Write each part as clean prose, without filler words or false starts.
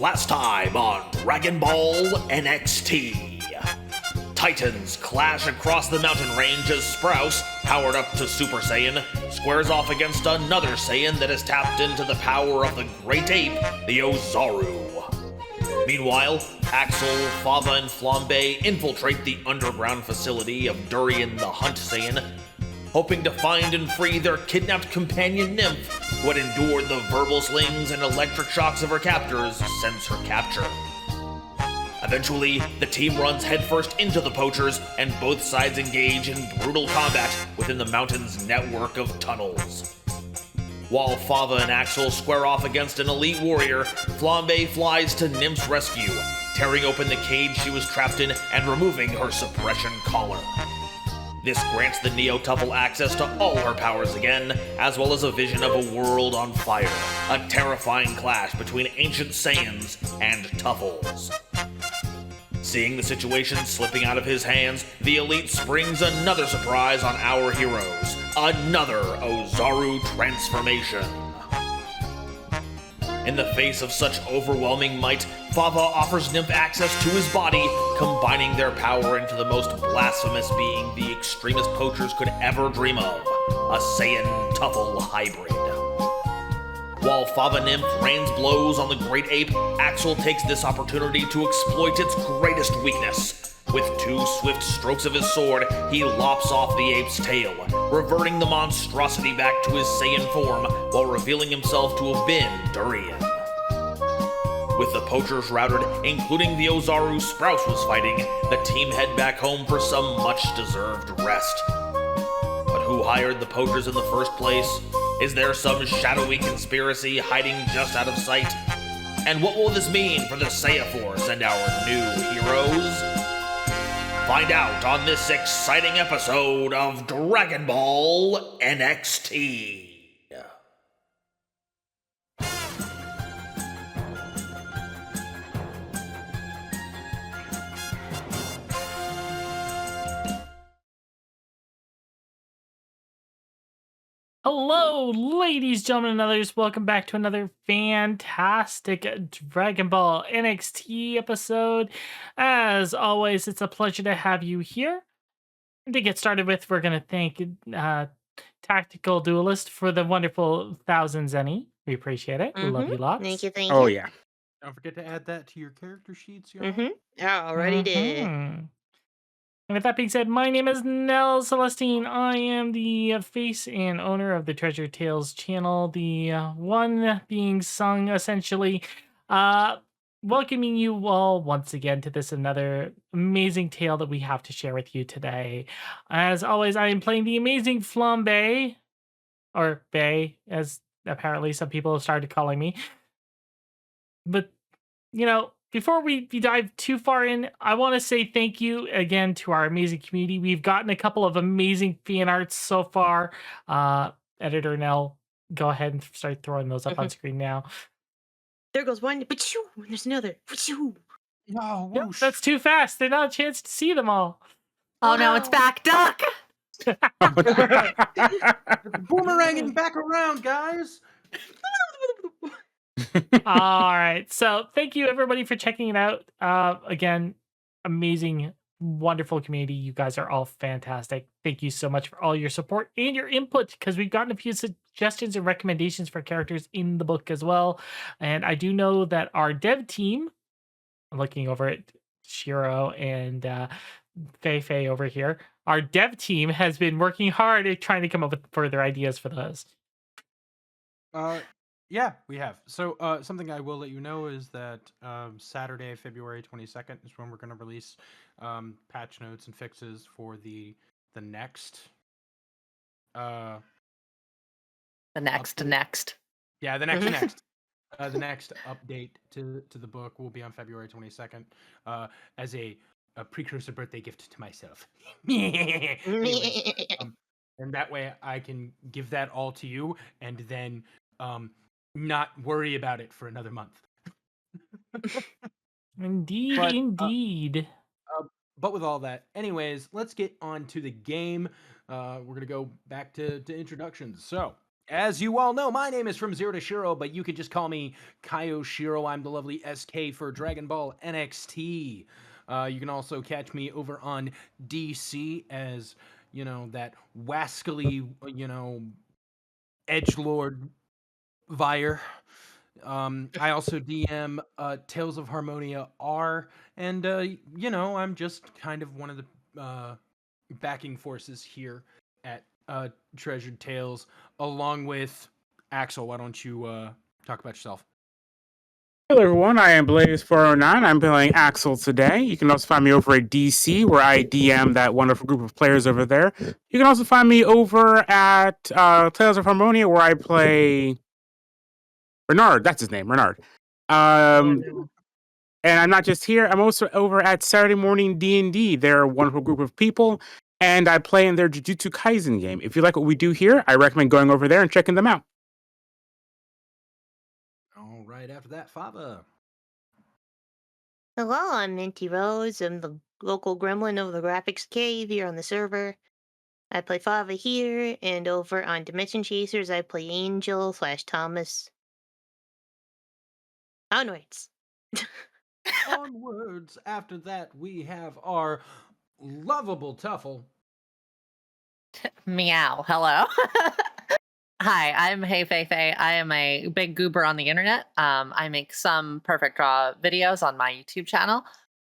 Last time on Dragon Ball NXT. Titans clash across the mountain range as Sprouse, powered up to Super Saiyan, squares off against another Saiyan that has tapped into the power of the Great Ape, the Ozaru. Meanwhile, Axel, Fava, and Flambe infiltrate the underground facility of Durian the Hunt Saiyan, hoping to find and free their kidnapped companion nymph, who had endured the verbal slings and electric shocks of her captors since her capture. Eventually, the team runs headfirst into the poachers, and both sides engage in brutal combat within the mountain's network of tunnels. While Fava and Axel square off against an elite warrior, Flambe flies to Nymph's rescue, tearing open the cage she was trapped in and removing her suppression collar. This grants the Neo-Tuffle access to all her powers again, as well as a vision of a world on fire, a terrifying clash between ancient Saiyans and Tuffles. Seeing the situation slipping out of his hands, the Elite springs another surprise on our heroes, another Ozaru transformation. In the face of such overwhelming might, Fava offers Nymph access to his body, combining their power into the most blasphemous being the extremist poachers could ever dream of, a Saiyan-Tuffle hybrid. While Fava Nymph rains blows on the Great Ape, Axel takes this opportunity to exploit its greatest weakness. With two swift strokes of his sword, he lops off the ape's tail, reverting the monstrosity back to his Saiyan form while revealing himself to have been Durian. With the poachers routed, including the Ozaru Sprouse was fighting, the team head back home for some much-deserved rest. But who hired the poachers in the first place? Is there some shadowy conspiracy hiding just out of sight? And what will this mean for the Saiya Force and our new heroes? Find out on this exciting episode of Dragon Ball NXT. Hello, ladies, gentlemen, and others. Welcome back to another fantastic Dragon Ball NXT episode. As always, it's a pleasure to have you here. And to get started with, we're going to thank Tactical Duelist for the wonderful 1,000 Zenny. We appreciate it. We love you lots. Thank you, thank you. Oh, yeah. Don't forget to add that to your character sheets, y'all. Yeah, already did. And with that being said, my name is Nell Celestine. I am the face and owner of the Treasure Tales channel, the one being sung, essentially. Welcoming you all once again to this another amazing tale that we have to share with you today. As always, I am playing the amazing Flambe, or Bay, as apparently some people have started calling me. But, you know, before we dive too far in, I want to say thank you again to our amazing community. We've gotten a couple of amazing fan arts so far. Editor Nell, go ahead and start throwing those up on screen now. There goes one, but there's another. Oh, Yep, that's too fast. There's not a chance to see them all. Oh no, it's back, Duck! Boomeranging back around, guys. All right. So thank you everybody for checking it out. Again, amazing, wonderful community. You guys are all fantastic. Thank you so much for all your support and your input, because we've gotten a few suggestions and recommendations for characters in the book as well. And I do know that our dev team, I'm looking over at Shiro and Fei over here, our dev team has been working hard at trying to come up with further ideas for those. Yeah, we have. So something I will let you know is that Saturday, February 22nd is when we're going to release patch notes and fixes for the next. The next. Yeah, the next. The next update to the book will be on February 22nd as a precursor birthday gift to myself. Anyways, and that way I can give that all to you and then not worry about it for another month. Indeed. But with all that, anyways, let's get on to the game. We're going to go back to introductions. So, As you all know, my name is From Zero to Shiro, but you can just call me Kaioshiro. I'm the lovely SK for Dragon Ball NXT. You can also catch me over on DC as, that wascally, edgelord Vire. I also DM Tales of Harmonia R, and I'm just kind of one of the backing forces here at Treasured Tales, along with Axel. Why don't you talk about yourself? Hello everyone, I am Blaze409. I'm playing Axel today. You can also find me over at DC, where I DM that wonderful group of players over there. You can also find me over at Tales of Harmonia, where I play Renard. That's his name, Renard. And I'm not just here. I'm also over at Saturday Morning D&D. They're a wonderful group of people, and I play in their Jujutsu Kaisen game. If you like what we do here, I recommend going over there and checking them out. All right, after that, Fava. Hello, I'm Minty Rose. I'm the local gremlin of the Graphics Cave here on the server. I play Fava here, and over on Dimension Chasers, I play Angel / Thomas. Onwards. Onwards. After that, we have our lovable Tuffle. Meow. Hello. Hi, I'm Hey Fei Fei. I am a big goober on the internet. I make some Perfect Draw videos on my YouTube channel.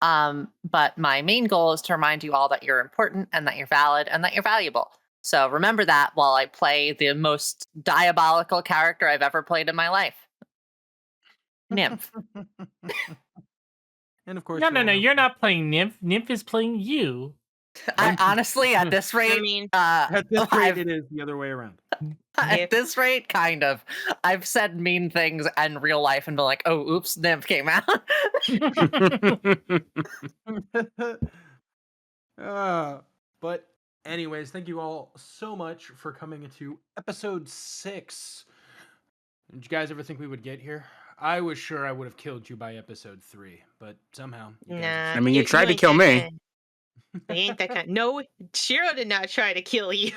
But my main goal is to remind you all that you're important and that you're valid and that you're valuable. So remember that while I play the most diabolical character I've ever played in my life. Nymph. And of course, No. You're not playing Nymph. Nymph is playing you. I honestly, at this rate, I mean, at this rate, it is the other way around. At this rate, kind of. I've said mean things in real life and been like, oh, oops, Nymph came out. But anyways, thank you all so much for coming into episode 6. Did you guys ever think we would get here? I was sure I would have killed you by episode 3, but somehow. nah. I mean, you tried to ain't kill that me. kind. I ain't that kind. No, Shiro did not try to kill you.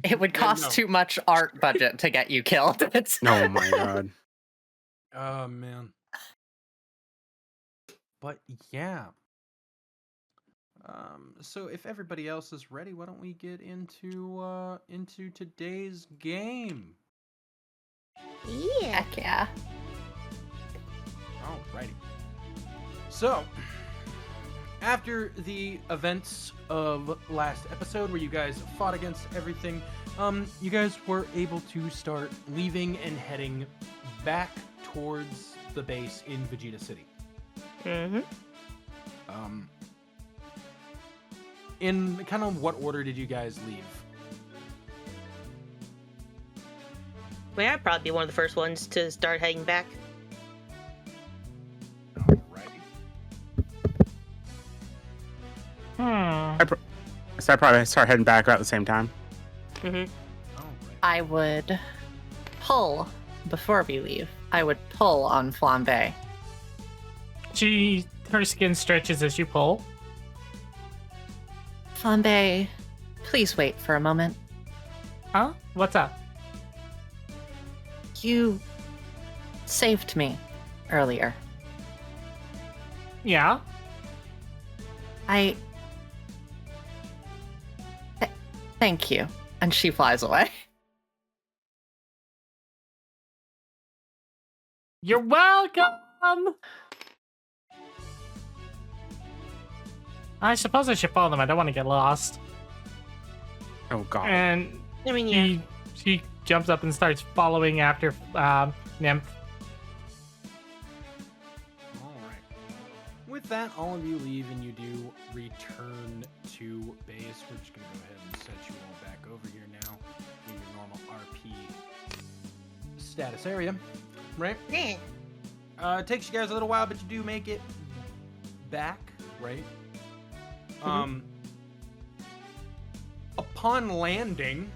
It would cost too much art budget to get you killed. Oh my god. Oh man. But yeah. So if everybody else is ready, why don't we get into today's game? Yeah. Heck yeah. Alrighty. So, after the events of last episode where you guys fought against everything, you guys were able to start leaving and heading back towards the base in Vegeta City. Mm-hmm. In kind of what order did you guys leave? Well, I'd probably be one of the first ones to start heading back. Alrighty. So I probably start heading back about the same time. Mm-hmm. Alright. I would pull before we leave. I would pull on Flambe. Her skin stretches as you pull. Flambe, please wait for a moment. Huh? What's up? You saved me earlier. Yeah? Thank you. And she flies away. You're welcome! I suppose I should follow them. I don't want to get lost. Oh god. And I mean, yeah. she jumps up and starts following after Nymph. Alright. With that, all of you leave and you do return to base. We're just going to go ahead and set you all back over here now in your normal RP status area. Right? Yeah. It takes you guys a little while, but you do make it back, right? Upon landing,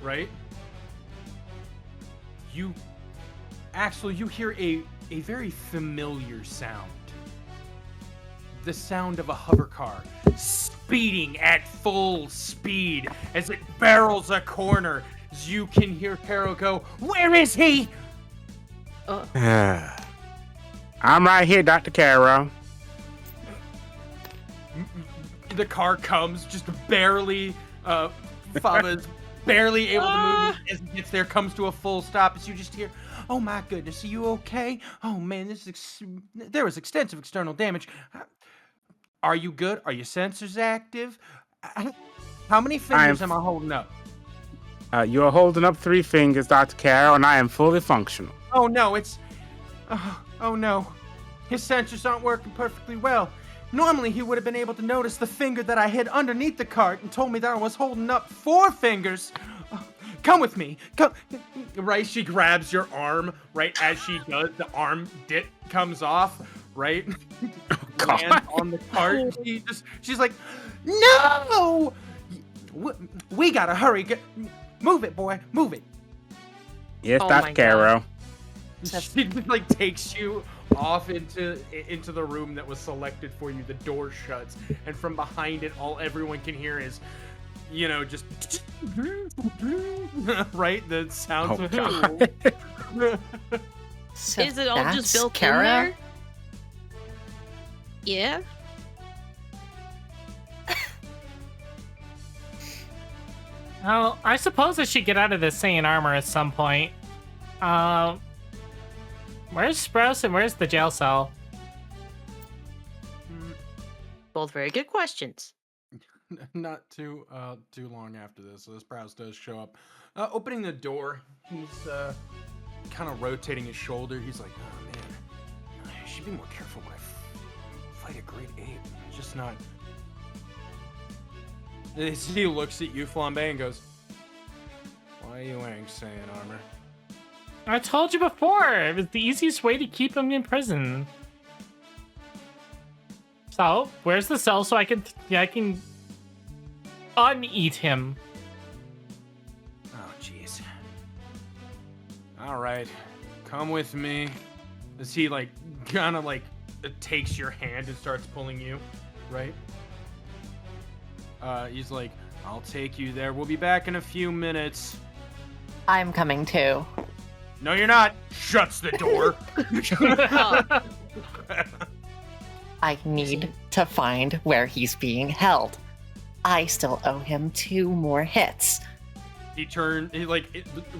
right, you hear a very familiar sound. The sound of a hover car speeding at full speed as it barrels a corner, you can hear Caro go, "Where is he?" I'm right here, Dr. Caro. The car comes, just barely, Fava's barely able to move as he gets there, comes to a full stop as you just hear, "Oh my goodness, are you okay? Oh man, there was extensive external damage. Are you good? Are your sensors active? How many fingers am I holding up?" You are holding up 3 fingers, Dr. Caro, and I am fully functional. Oh no, oh no. His sensors aren't working perfectly well. Normally he would have been able to notice the finger that I hid underneath the cart and told me that I was holding up 4 fingers. Come with me. Come. Right, she grabs your arm. Right as she does, the arm dip comes off. Right, lands on the cart. She's like, "No, we gotta hurry. Move it, boy. Move it." Yes, Oh Dr. my Caro. She like takes you off into the room that was selected for you. The door shuts, and from behind it, all everyone can hear is, just right, the sounds of God. So Is it all just that's built Kara? in there? Yeah. Well, I suppose I should get out of this Saiyan armor at some point. Where's Sprouse and where's the jail cell? Both very good questions. Not too long after this, so this Sprouse does show up. Opening the door, he's kind of rotating his shoulder. He's like, "Oh man, I should be more careful when I fight a great ape. Just not." He looks at you, Flambe, and goes, "Why are you wearing Saiyan armor?" I told you before, it was the easiest way to keep him in prison. So, where's the cell so I can uneat him? Oh, jeez. All right, come with me. As he kind of takes your hand and starts pulling you, right? He's like, "I'll take you there. We'll be back in a few minutes." I'm coming too. "No, you're not." Shuts the door. I need to find where he's being held. I still owe him 2 more hits. He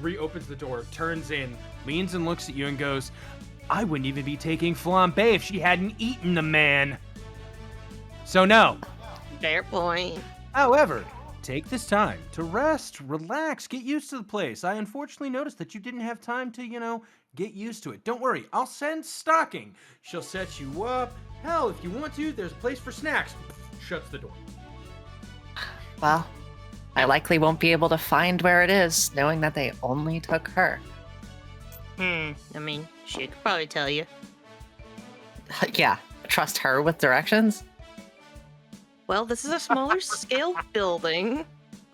reopens the door, turns in, leans and looks at you and goes, "I wouldn't even be taking Flambe if she hadn't eaten the man. So no." Fair point. However, take this time to rest, relax, get used to the place. I unfortunately noticed that you didn't have time to, get used to it. Don't worry, I'll send Stocking. She'll set you up. Hell, if you want to, there's a place for snacks. Shuts the door. Well, I likely won't be able to find where it is, knowing that they only took her. I mean, she could probably tell you. Yeah, trust her with directions? Well, this is a smaller scale building.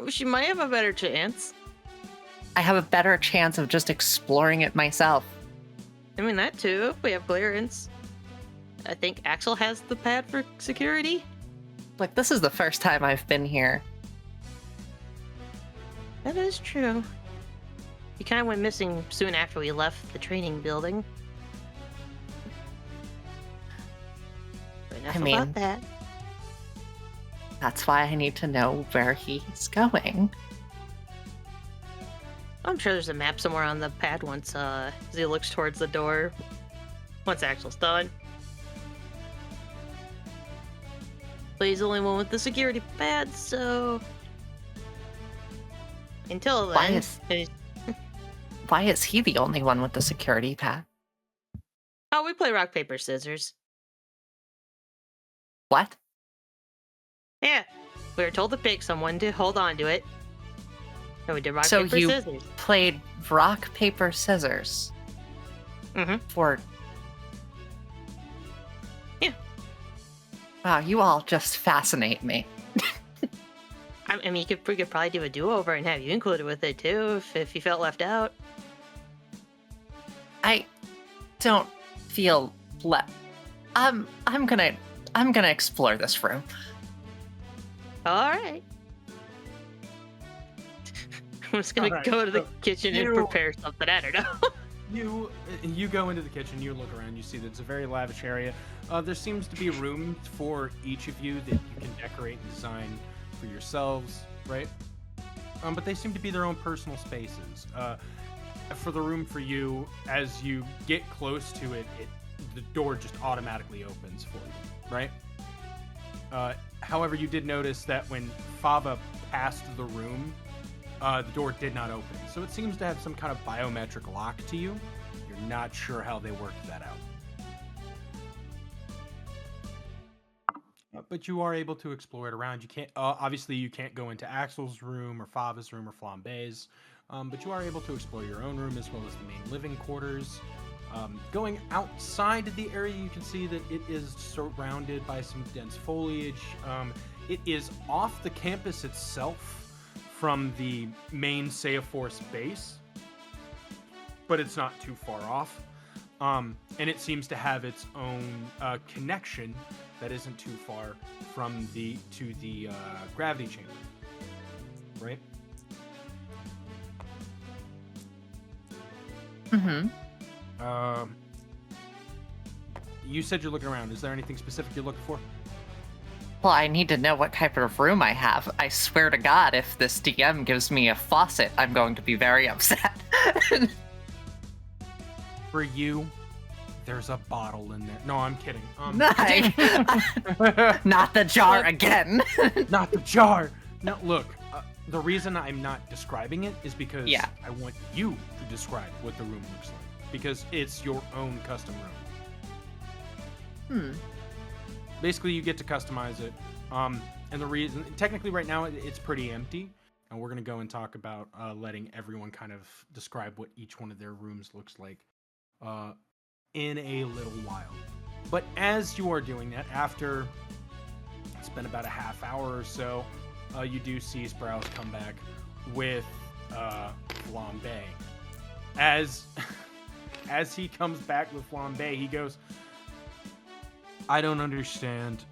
She might have a better chance. I have a better chance of just exploring it myself. I mean, that too, if we have clearance. I think Axel has the pad for security. Look, this is the first time I've been here. That is true. He kind of went missing soon after we left the training building. But enough about that. That's why I need to know where he's going. I'm sure there's a map somewhere on the pad once as he looks towards the door. Once Axel's done. But he's the only one with the security pad, so... Until then... Why is he the only one with the security pad? Oh, we play rock, paper, scissors. What? Yeah. We were told to pick someone to hold on to it. And we did rock, So paper, you scissors. played rock, paper, scissors. Mm-hmm. For... Yeah. Wow, you all just fascinate me. I mean, we could probably do a do-over and have you included with it, too, if you felt left out. I don't feel I'm gonna explore this room. All right. just gonna Alright, go to the so kitchen and you- prepare something. I don't know. You go into the kitchen, you look around, you see that it's a very lavish area. There seems to be room for each of you that you can decorate and design for yourselves, right? But they seem to be their own personal spaces. For the room for you, as you get close to it, the door just automatically opens for you, right? However, you did notice that when Fava passed the room, the door did not open. So it seems to have some kind of biometric lock to you. You're not sure how they worked that out. But you are able to explore it around. You can't, obviously, you can't go into Axel's room or Fava's room or Flambe's, but you are able to explore your own room as well as the main living quarters. Going outside of the area, you can see that it is surrounded by some dense foliage. It is off the campus itself from the main Saiya-Force base, but it's not too far off. And it seems to have its own connection that isn't too far from the gravity chamber, right? Mm-hmm. You said you're looking around. Is there anything specific you're looking for? Well, I need to know what type of room I have. I swear to God, if this DM gives me a faucet, I'm going to be very upset. For you, there's a bottle in there. No, I'm kidding. Not the jar again. Not the jar. No, look. The reason I'm not describing it is because I want you to describe what the room looks like. Because it's your own custom room. Basically, you get to customize it. And the reason, technically right now, it's pretty empty. And we're going to go and talk about letting everyone kind of describe what each one of their rooms looks like in a little while. But as you are doing that, after it's been about a half hour or so, you do see Sprouse come back with Flambe. As he comes back with Flambe, he goes, I don't understand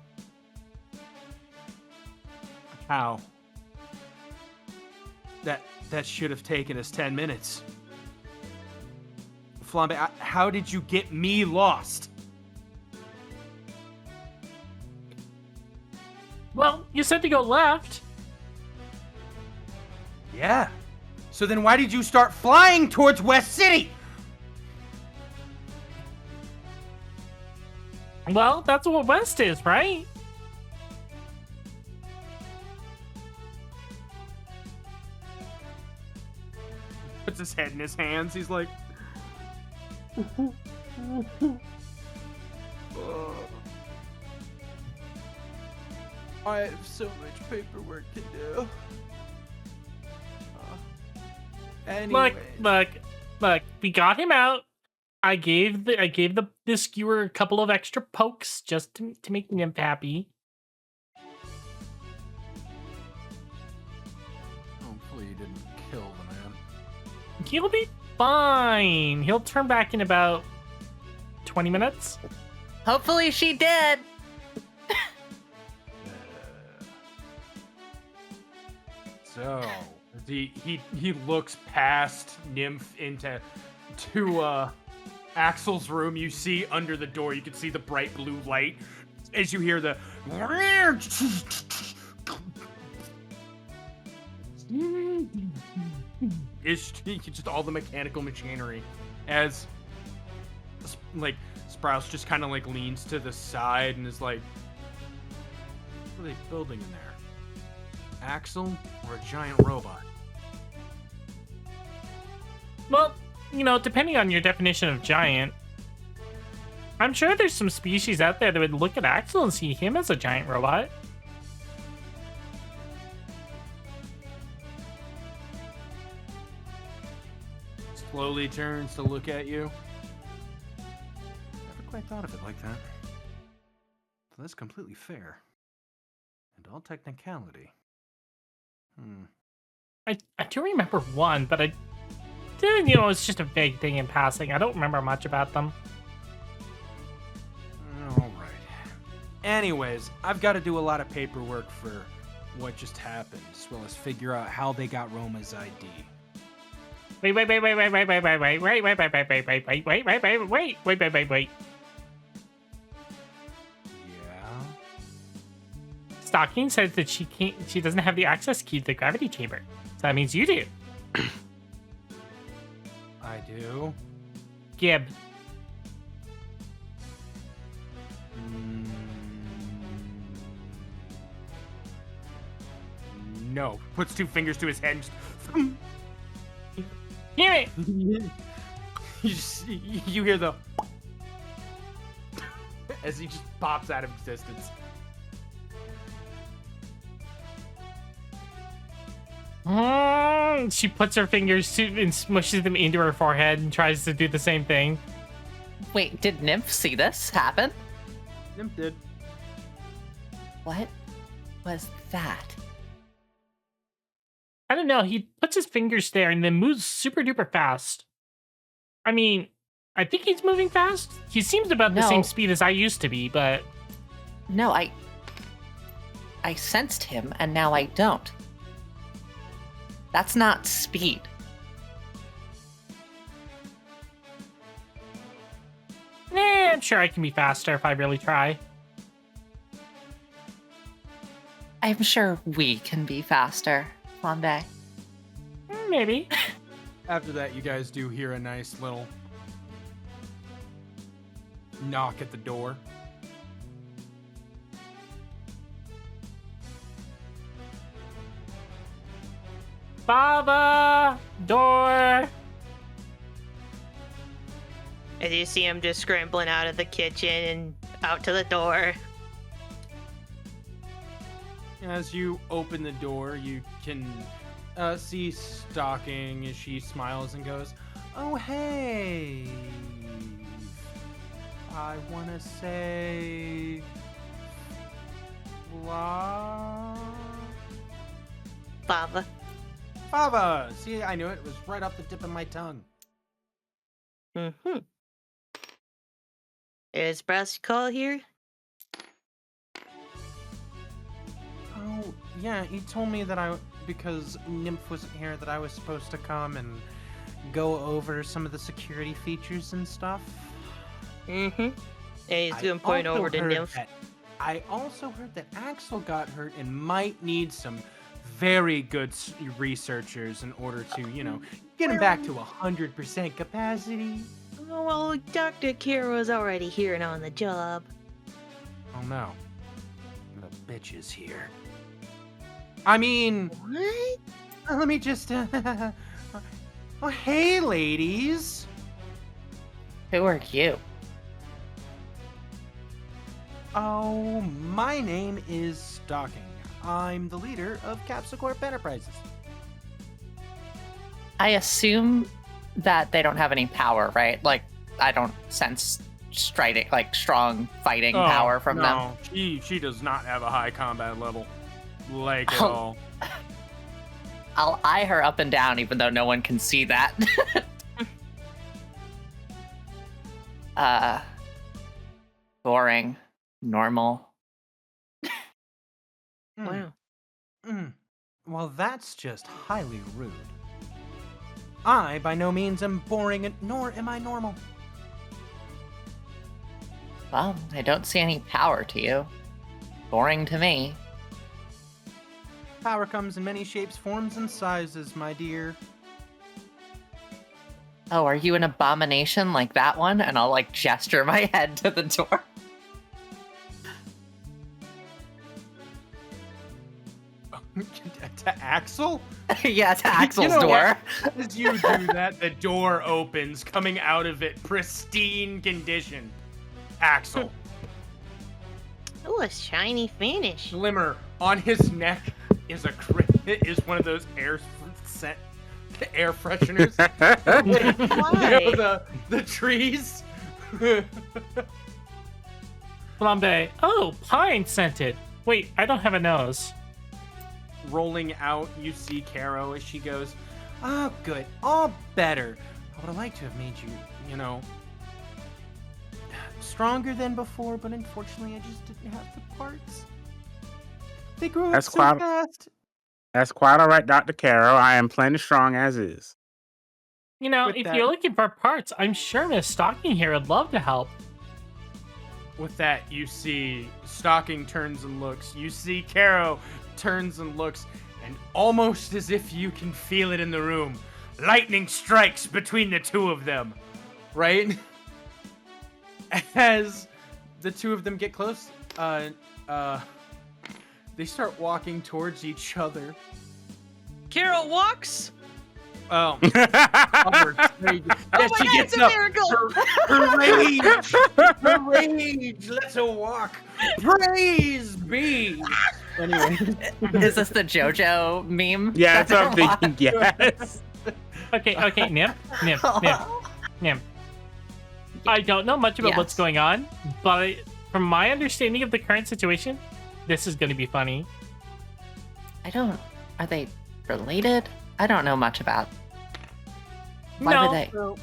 how that should have taken us 10 minutes. Flambe, how did you get me lost? Well, you said to go left. Yeah. So then why did you start flying towards West City? Well, that's what west is, right? Puts his head in his hands. He's like... I have so much paperwork to do. Anyways. Look, we got him out. I gave the skewer a couple of extra pokes just to make him happy. Hopefully you didn't kill the man. He'll be fine. He'll turn back in about 20 minutes. Hopefully she did. So he looks past Nymph into Axel's room. You see under the door, you can see the bright blue light as you hear the it's just all the mechanical machinery as like Sprouse just kind of like leans to the side and is like, what are they building in there? Axel or a giant robot? Well, depending on your definition of giant, I'm sure there's some species out there that would look at Axel and see him as a giant robot. Slowly turns to look at you. Never quite thought of it like that. So that's completely fair. And all technicality. I do remember one, but I did, it's just a vague thing in passing. I don't remember much about them. Alright. Anyways, I've got to do a lot of paperwork for what just happened, as well as figure out how they got Roma's ID. Wait. Yeah. Stocking says that she doesn't have the access key to the gravity chamber. So that means you do. I do. Gib. No. Puts 2 fingers to his head and just... Hear it! you hear the... as he just pops out of existence. She puts her fingers and smushes them into her forehead and tries to do the same thing. Wait, did Nymph see this happen? Nymph did. What was that? I don't know. He puts his fingers there and then moves super duper fast. I mean, I think he's moving fast. He seems about the same speed as I used to be, but... No, I sensed him and now I don't. That's not speed. I'm sure I can be faster if I really try. I'm sure we can be faster, Flambe. Maybe. After that, you guys do hear a nice little knock at the door. Baba! Door! As you see him just scrambling out of the kitchen and out to the door. As you open the door, you can see Stocking as she smiles and goes, "Oh, hey. I want to say... Baba. Baba! See, I knew it. It was right off the tip of my tongue." Mm-hmm. Is Brass Call here? Oh, yeah, he told me that because Nymph wasn't here, that I was supposed to come and go over some of the security features and stuff. Mm-hmm. And he's gonna point over to Nymph. I also heard that Axel got hurt and might need some very good researchers in order to, get him back to 100% capacity. Oh, well, Dr. Kira's already here and on the job. Oh no. The bitch is here. I mean... What? Let me just... Oh, hey, ladies. Who are you? Oh, my name is Stocking. I'm the leader of Capsule Corp Enterprises. I assume that they don't have any power, right? Like, I don't sense strong fighting power from them. No, she does not have a high combat level. Like at all. I'll eye her up and down, even though no one can see that. Boring. Normal. Wow. Well, that's just highly rude. I, by no means, am boring, nor am I normal. Well, I don't see any power to you. Boring to me. Power comes in many shapes, forms, and sizes, my dear. Oh, are you an abomination like that one? And I'll, gesture my head to the door. To Axel? Yeah, to Axel's door. What? As you do that, the door opens, coming out of it pristine condition. Axel. Oh, a shiny finish. Glimmer on his neck is one of those air fresheners. Why? The trees. Flambe. Oh, pine scented. Wait, I don't have a nose. Rolling out, you see Caro as she goes, "Oh, good, all better. I would have liked to have made you, stronger than before, but unfortunately I just didn't have the parts." They grew up That's so quite- fast. That's quite all right, Dr. Caro. I am plenty strong as is. You know, With if that- you're looking for parts, I'm sure Miss Stocking here would love to help. With that, you see Stocking turns and looks. You see Caro turns and looks, and almost as if you can feel it in the room, lightning strikes between the two of them, right? As the two of them get close, they start walking towards each other. Carol walks. Oh, Hubbard, there you go. Oh Yeah, my she God, gets it's a up. miracle. Her rage lets her walk. Praise be. Anyway, Is this the JoJo meme? Yeah, that's what I'm thinking. Yes. Okay, Nim. I don't know much about what's Yes. going on, but from my understanding of the current situation, this is going to be funny. Are they related? I don't know much about. Why No. were they? so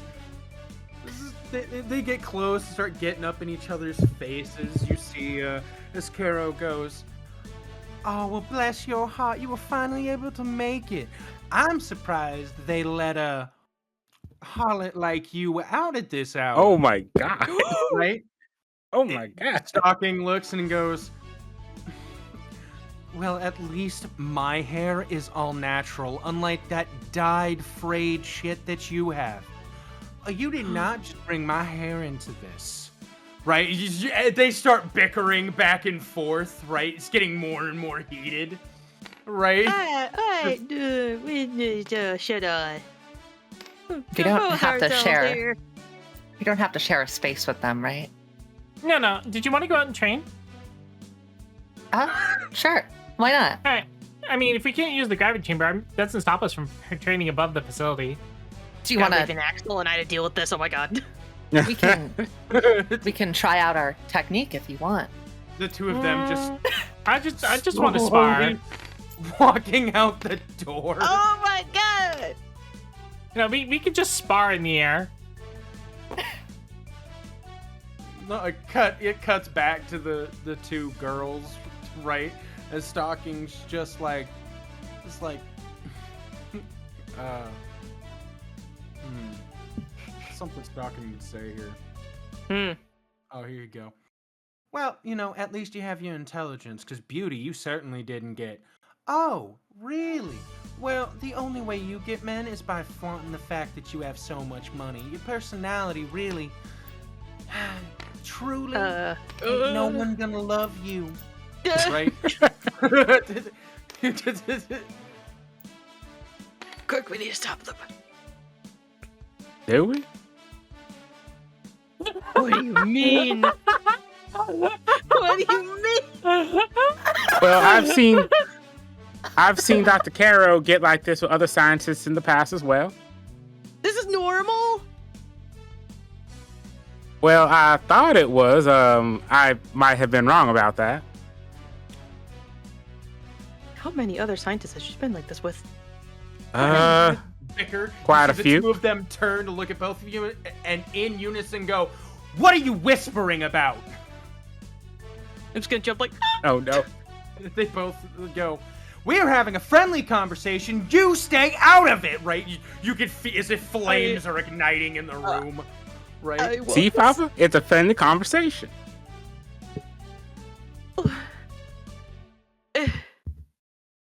they get close, start getting up in each other's faces. You see, as Caro goes, "Oh well, bless your heart, you were finally able to make it. I'm surprised they let a harlot like you out at this hour." Oh my god. right? Oh my god. Stocking looks and goes, "Well, at least my hair is all natural, unlike that dyed, frayed shit that you have. You did not just bring my hair into this." Right? They start bickering back and forth, right? It's getting more and more heated, right? Should I? You don't have to share. You don't have to share a space with them, right? No. Did you want to go out and train? Sure. Why not? All right. I mean, if we can't use the gravity chamber, that doesn't stop us from training above the facility. Do you Gotta want leave to? an Axel and I to deal with this. Oh my god. We can try out our technique if you want. The two of them just I just want to spar. slowly walking out the door. Oh my god. You know, we could just spar in the air. No, it cuts back to the two girls, right? As Stocking's just like, something Stocking would say here. Oh, here you go. Well, at least you have your intelligence, because beauty you certainly didn't get. Oh, really? Well, the only way you get men is by flaunting the fact that you have so much money. Your personality really, truly, ain't no one gonna love you. Right? Quick, we need to stop them. Do we? What do you mean? What do you mean? Well, I've seen Dr. Caro get like this with other scientists in the past as well. This is normal. Well, I thought it was. I might have been wrong about that. How many other scientists has she been like this with? Bicker. Quite a The few. two of them turn to look at both of you and in unison go, "What are you whispering about?" I'm just gonna jump like. Oh no. They both go, "We are having a friendly conversation. You stay out of it," right? You could feel as if flames are igniting in the room, right? See, Papa? It's a friendly conversation.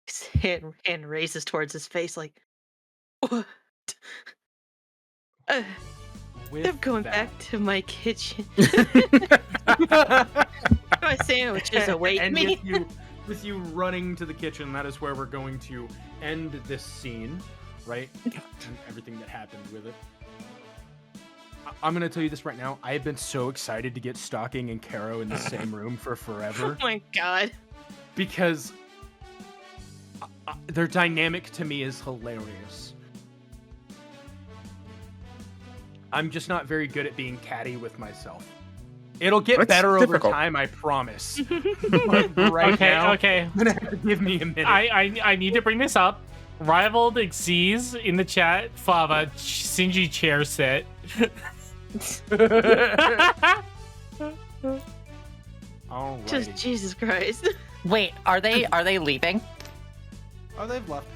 His hand raises towards his face like. What? With I'm going that- back to my kitchen. My sandwiches await and me. with you running to the kitchen, that is where we're going to end this scene, right? And everything that happened with it. I'm gonna tell you this right now. I have been so excited to get Stocking and Caro in the same room for forever Oh my god. because their dynamic to me is hilarious. I'm just not very good at being catty with myself. It'll get That's better difficult. over time, I promise. But right now, Okay. I'm gonna have to give me a minute. I need to bring this up. Rivaled Xyz in the chat for a Shinji chair sit. Alrighty. Just Jesus Christ. Wait, are they leaving? Oh, they've left.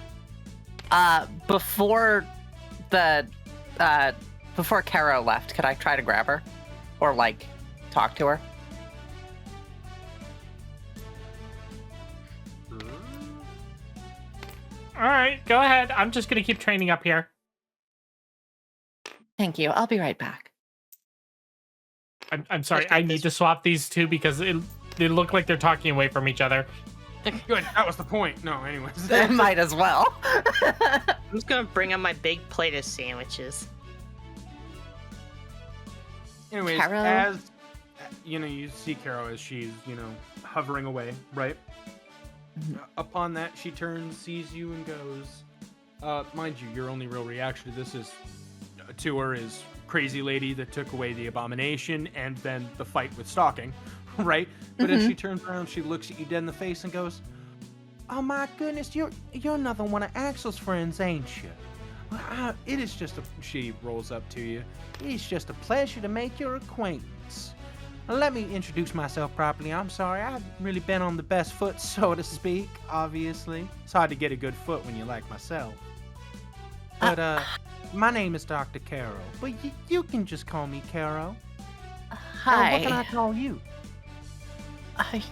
Before Kara left, could I try to grab her? Or like talk to her? All right, go ahead. I'm just gonna keep training up here. Thank you. I'll be right back. I'm sorry. Let's get I need this- to swap these two because they look like they're talking away from each other. Good. That was the point. No, anyways. Might as well. I'm just gonna bring up my big plate of sandwiches. Anyways, Caro? as you see Caro as she's hovering away, right? Upon that, she turns, sees you, and goes, mind you, your only real reaction to this is to her is crazy lady that took away the abomination and then the fight with stalking, right? But as she turns around, she looks at you dead in the face and goes, "Oh my goodness, you're another one of Axel's friends, ain't you? It is just she rolls up to you. It's just a pleasure to make your acquaintance. Let me introduce myself properly. I'm sorry, I haven't really been on the best foot, so to speak, obviously. It's hard to get a good foot when you're like myself. But, my name is Dr. Caro, but you can just call me Caro. Hi. What can I call you?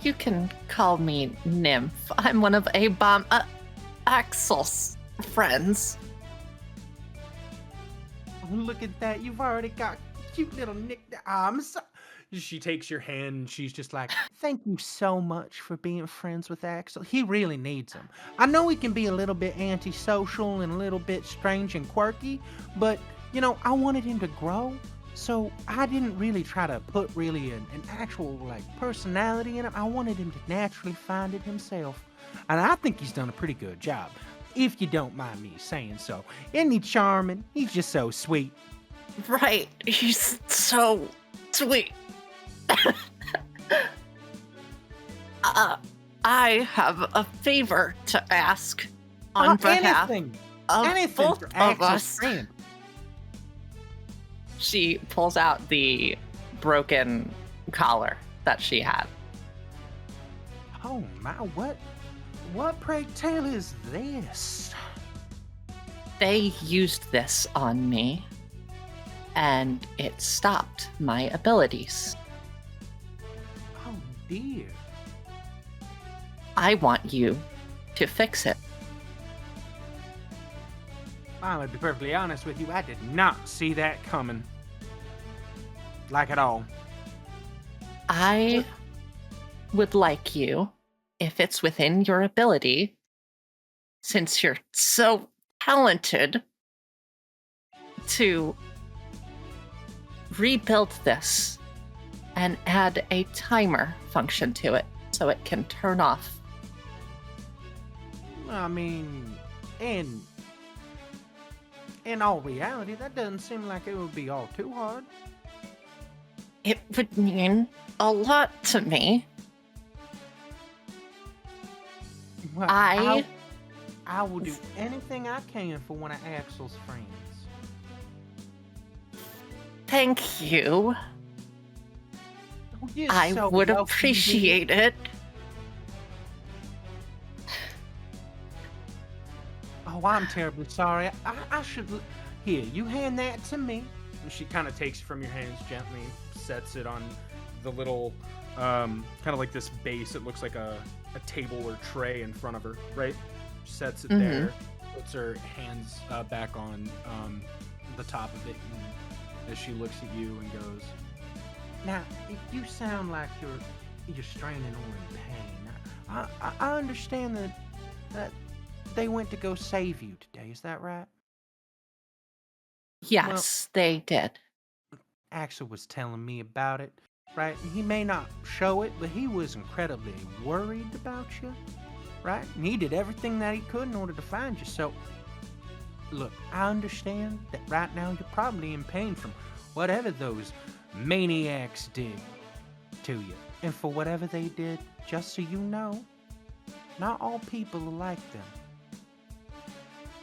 You can call me Nymph. I'm one of Axel's friends. Look at that. You've already got cute little nicknames. She takes your hand and she's just like, "Thank you so much for being friends with Axel. He really needs them. I know he can be a little bit antisocial and a little bit strange and quirky, but, I wanted him to grow. So I didn't really try to put really an actual, personality in him. I wanted him to naturally find it himself. And I think he's done a pretty good job, if you don't mind me saying so. Isn't he charming? He's just so sweet." Right. He's so sweet. I have a favor to ask on behalf Anything of both for of Axel's us. friend. She pulls out the broken collar that she had. Oh my, what pray tale is this? They used this on me, and it stopped my abilities. Oh dear. I want you to fix it. I'm gonna be perfectly honest with you, I did not see that coming. Like at all. I would like you, if it's within your ability, since you're so talented, to rebuild this and add a timer function to it so it can turn off. I mean, in all reality, that doesn't seem like it would be all too hard. It would mean a lot to me. Well, I will do anything I can for one of Axel's friends. thank you. Oh, you're I so would welcome, appreciate it. Oh, I'm terribly sorry. I should. Here, you hand that to me. And she kind of takes it from your hands gently, sets it on the little, kind of like this base. It looks like a table or tray in front of her, right? Sets it there, puts her hands back on the top of it, and as she looks at you and goes, "Now, if you sound like you're straining or in pain, I understand that they went to go save you today. Is that right?" Yes, they did. Axel was telling me about it, right? He may not show it, but he was incredibly worried about you, right? And he did everything that he could in order to find you. So, look, I understand that right now you're probably in pain from whatever those maniacs did to you. And for whatever they did, just so you know, not all people are like them.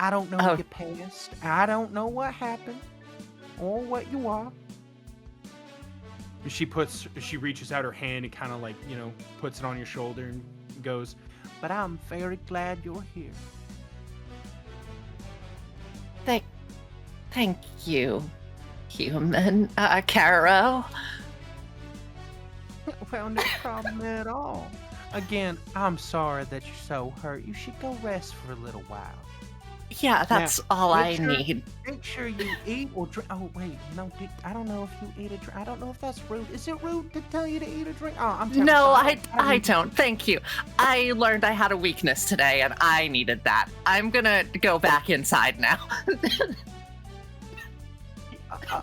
I don't know your past. I don't know what happened or what you are. She reaches out her hand and kind of puts it on your shoulder and goes, "But I'm very glad you're here." Thank you, human, Caro. Well, no problem at all. Again, I'm sorry that you're so hurt. You should go rest for a little while. Yeah, that's all I make sure- need. Make sure you eat or drink. Oh, wait. No, I don't know if you eat or drink. I don't know if that's rude. Is it rude to tell you to eat or drink? Oh, I'm terribly No, sorry. I don't. Thank you. I learned I had a weakness today, and I needed that. I'm gonna go back inside now.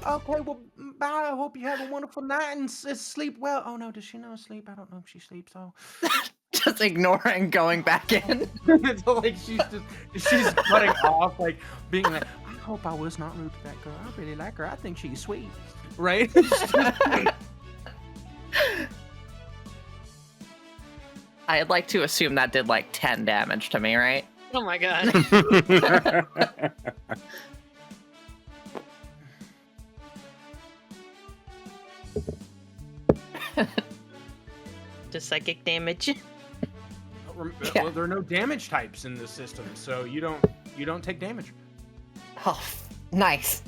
Okay, well, bye. I hope you have a wonderful night and sleep well. Oh, no, does she know sleep? I don't know if she sleeps. Oh. Just ignoring going back in. It's like she's cutting off, like being like, I hope I was not rude to that girl. I really like her. I think she's sweet, right? I'd like to assume that did like 10 damage to me, right? Oh my god. Just psychic damage. Yeah. Well, there are no damage types in this system, so you don't take damage. Oh, nice.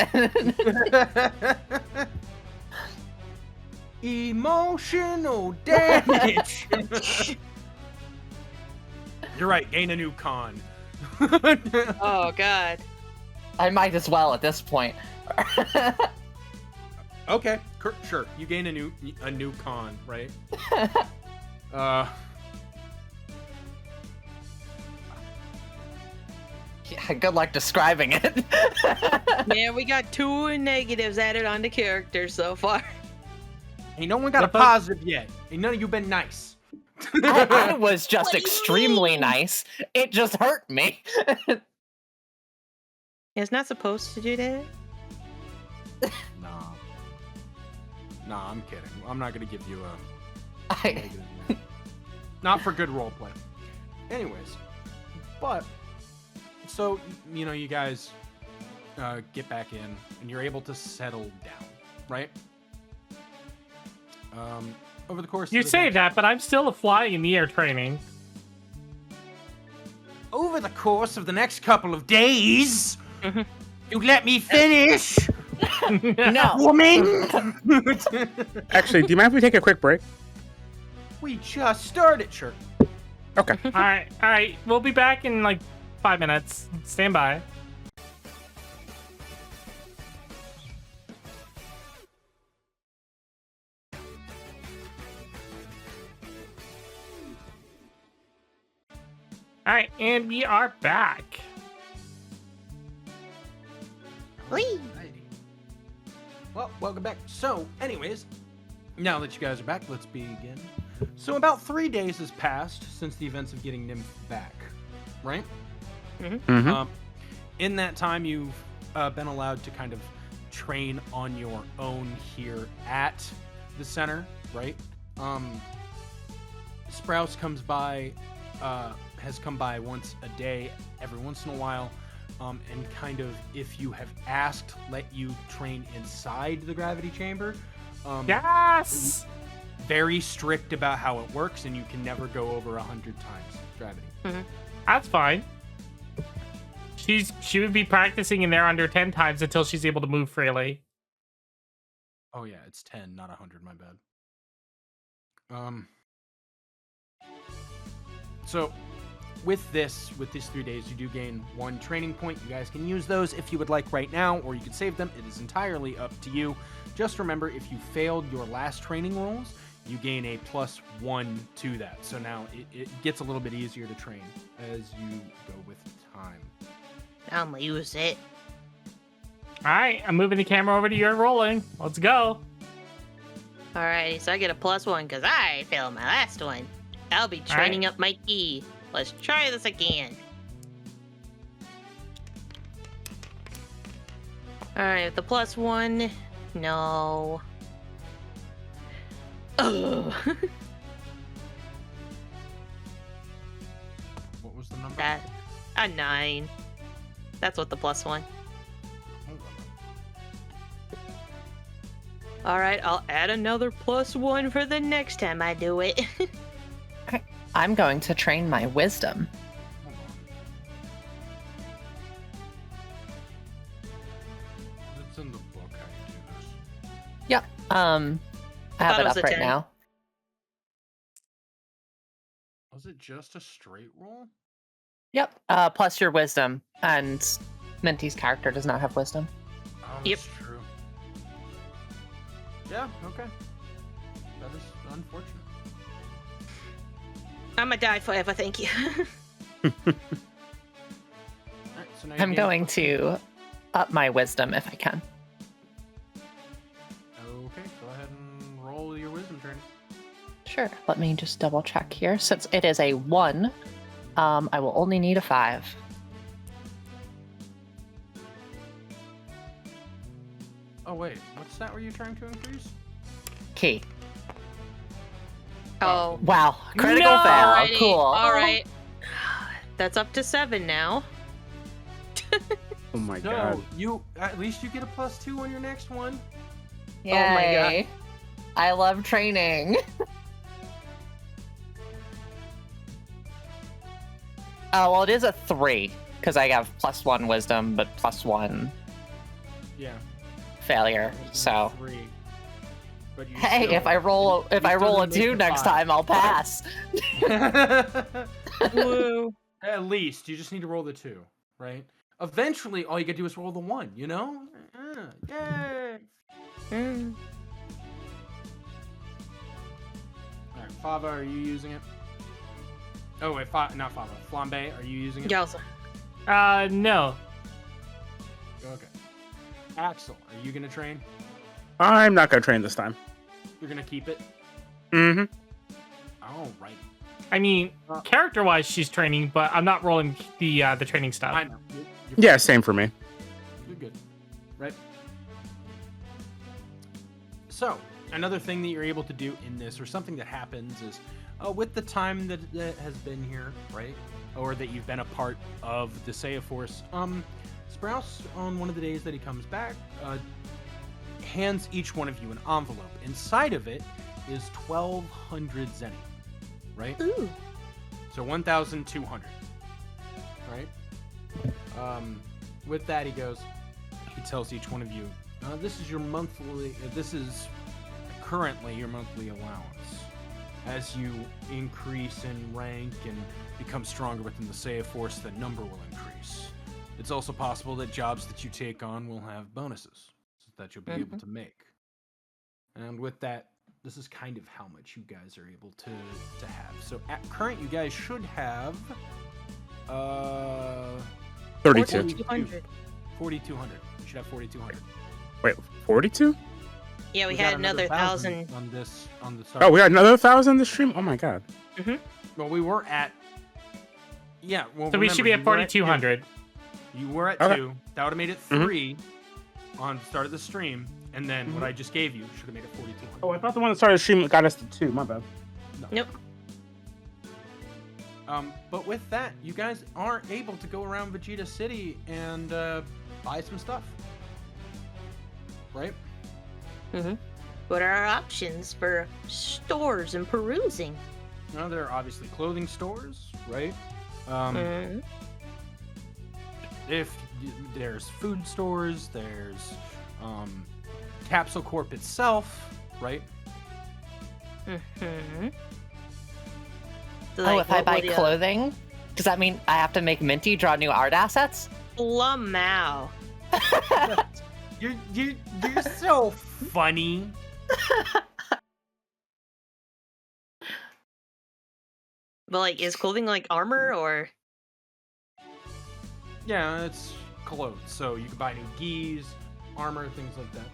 Emotional damage. You're right. Gain a new con. Oh god. I might as well at this point. Okay, sure. You gain a new con, right? Yeah, good luck describing it. Yeah, we got 2 negatives added onto characters so far. Ain't no one got a positive yet. Ain't none of you been nice. I was just extremely nice. It just hurt me. It's not supposed to do that. Nah, I'm kidding. I'm not gonna give you a I, negative. Not for good roleplay. Anyways, but so you guys get back in and you're able to settle down, right? Over the course. You of the say next- that, but I'm still a fly in the air training. Over the course of the next couple of days, Mhm. you let me finish, no. woman. Actually, do you mind if we take a quick break? We just started, sure. Okay. All right. We'll be back in like 5 minutes. Stand by. All right, and we are back. Whee! Well, welcome back. So, anyways, now that you guys are back, let's begin. So, about 3 days has passed since the events of getting Nymph back, right? Mhm. In that time, you've been allowed to kind of train on your own here at the center, right? Sprouse has come by once a day, every once in a while, and kind of, if you have asked, let you train inside the gravity chamber. Yes. Very strict about how it works, and you can never go over 100 times gravity. That's fine. She would be practicing in there under 10 times until she's able to move freely. Oh yeah, it's 10, not 100. My bad. So with these 3 days, you do gain 1 training point. You guys can use those if you would like right now, or you can save them. It is entirely up to you. Just remember, if you failed your last training rolls, you gain a +1 to that. So now it gets a little bit easier to train as you go with time. I'm gonna use it. All right, I'm moving the camera over to you and rolling. Let's go. Alrighty, so I get a +1 because I failed my last one. I'll be training up my key. Let's try this again. Alright, the +1. No. Oh. What was the number? That. A 9. That's what the +1. Hold on. Alright, I'll add another +1 for the next time I do it. I'm going to train my wisdom. Hold on. It's in the book how you do this. Yep. I have thought it it was up a right 10. now. Was it just a straight roll? Yep. Plus your wisdom, and Minty's character does not have wisdom. Oh, Yep. that's true. Yeah, okay. That is unfortunate. I'm gonna die forever, thank you. Alright, so now you I'm gain- going to up my wisdom if I can. Okay, go ahead and roll your wisdom training. Sure. Let me just double check here. Since it is a 1, I will only need a 5. Oh wait, what stat were you trying to increase? Key. Oh, Wow. Critical No! fail. alrighty, Cool. all right. That's up to 7 now. Oh my So god. you at least you get a +2 on your next one. Yay. Oh my God. I love training. Oh, well, it is a 3 because I have +1 wisdom, but +1 Yeah. failure. So, 3. But you hey, still- if I roll you a still didn't 2 make the next 5. time, I'll pass. Woo. At least you just need to roll the 2, right? Eventually, all you gotta do is roll the 1. You know? Yay! Mm. All right, Fava, are you using it? Oh wait, not Fava. Flambe, are you using it? Yowza. No. Okay. Axel, are you gonna train? I'm not gonna train this time. You're gonna keep it. Mm-hmm. Alrighty. I mean, character-wise, she's training, but I'm not rolling the training stuff. I know. You're Yeah, same for me. You're good, right? So, another thing that you're able to do in this, or something that happens, is with the time that has been here, right, or that you've been a part of the Seiya Force, Sprouse, on one of the days that he comes back, hands each one of you an envelope. Inside of it is 1,200 zenny, right? Ooh. So 1,200, right? With that, he tells each one of you, this is your monthly, this is currently your monthly allowance. As you increase in rank and become stronger within the Seiya Force, the number will increase. It's also possible that jobs that you take on will have bonuses that you'll be able to make. And with that, this is kind of how much you guys are able to have. So at current, you guys should have 32. 4,200. 4,200. You should have 4,200. Wait, 42? Yeah, we got had another 1,000. on the start. Oh, we got another 1,000 in the stream? Oh my god. Well, we were at. Yeah, well, So we should be at remember, you were 4,200. You were at Okay. 2. That would have made it 3 on the start of the stream, and then what I just gave you should have made it 4,200. Oh, I thought the one that started the stream got us to 2. My bad. Nope. But with that, you guys are able to go around Vegeta City and buy some stuff, right? What are our options for stores and perusing? Now there are obviously clothing stores, right? If there's food stores, there's Capsule Corp itself, right? Oh, if I buy clothing, does that mean I have to make Minty draw new art assets? Lamau. You're so funny. But like, is clothing like armor or? Yeah, it's clothes, so you can buy new gis, armor, things like that.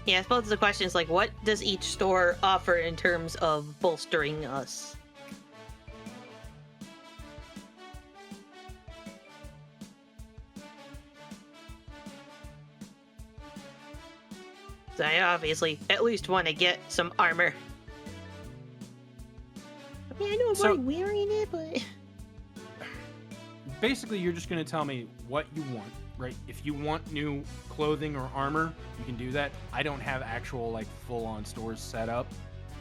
Yeah, I suppose the question is like, what does each store offer in terms of bolstering us? So I obviously at least want to get some armor. I mean, I know I'm So- already wearing it, but Basically, you're just going to tell me what you want, right? If you want new clothing or armor, you can do that. I don't have actual, like, full-on stores set up,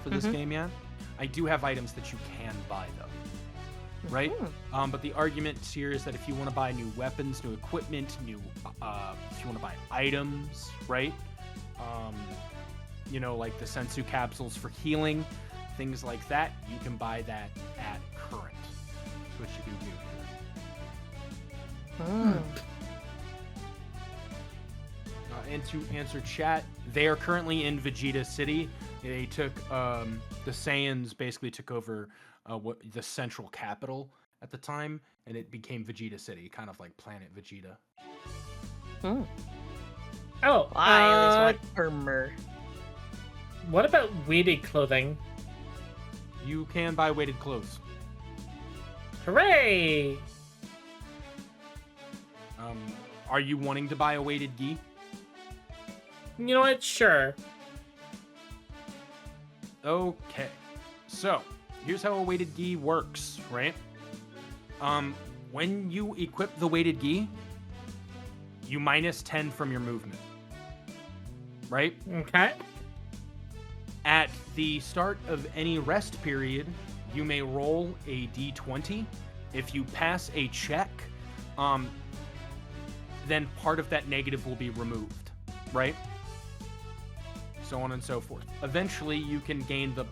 for this game yet. I do have items that you can buy though, right? But the argument here is that if you want to buy new weapons, new equipment, if you want to buy items, right? Like the sensu capsules for healing, things like that, you can buy that at current. That's what you can do here. And to answer chat, they are currently in Vegeta City. They took the Saiyans basically took over the central capital at the time, and it became Vegeta City, kind of like Planet Vegeta. Oh, I always want armor. what about weighted clothing? You can buy weighted clothes. Hooray! Are you wanting to buy a weighted gi? You know what? Sure. Okay, so here's how a weighted gi works, right? When you equip the weighted gi, you minus 10 from your movement, right? Okay. At the start of any rest period, you may roll a d20. If you pass a check, then part of that negative will be removed, right? So on and so forth. Eventually, you can gain the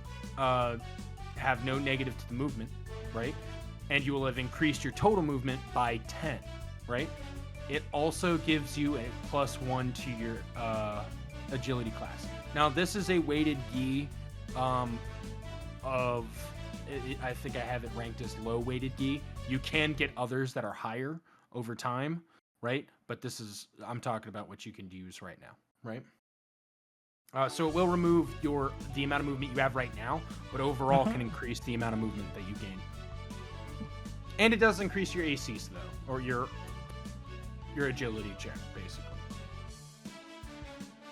have no negative to the movement, right? And you will have increased your total movement by 10, right? It also gives you a +1 to your agility class. Now, this is a weighted gi I think I have it ranked as low weighted gi. You can get others that are higher over time, right? But I'm talking about what you can use right now, right? So it will remove the amount of movement you have right now, but overall can increase the amount of movement that you gain. And it does increase your ACs though, or your agility check, basically.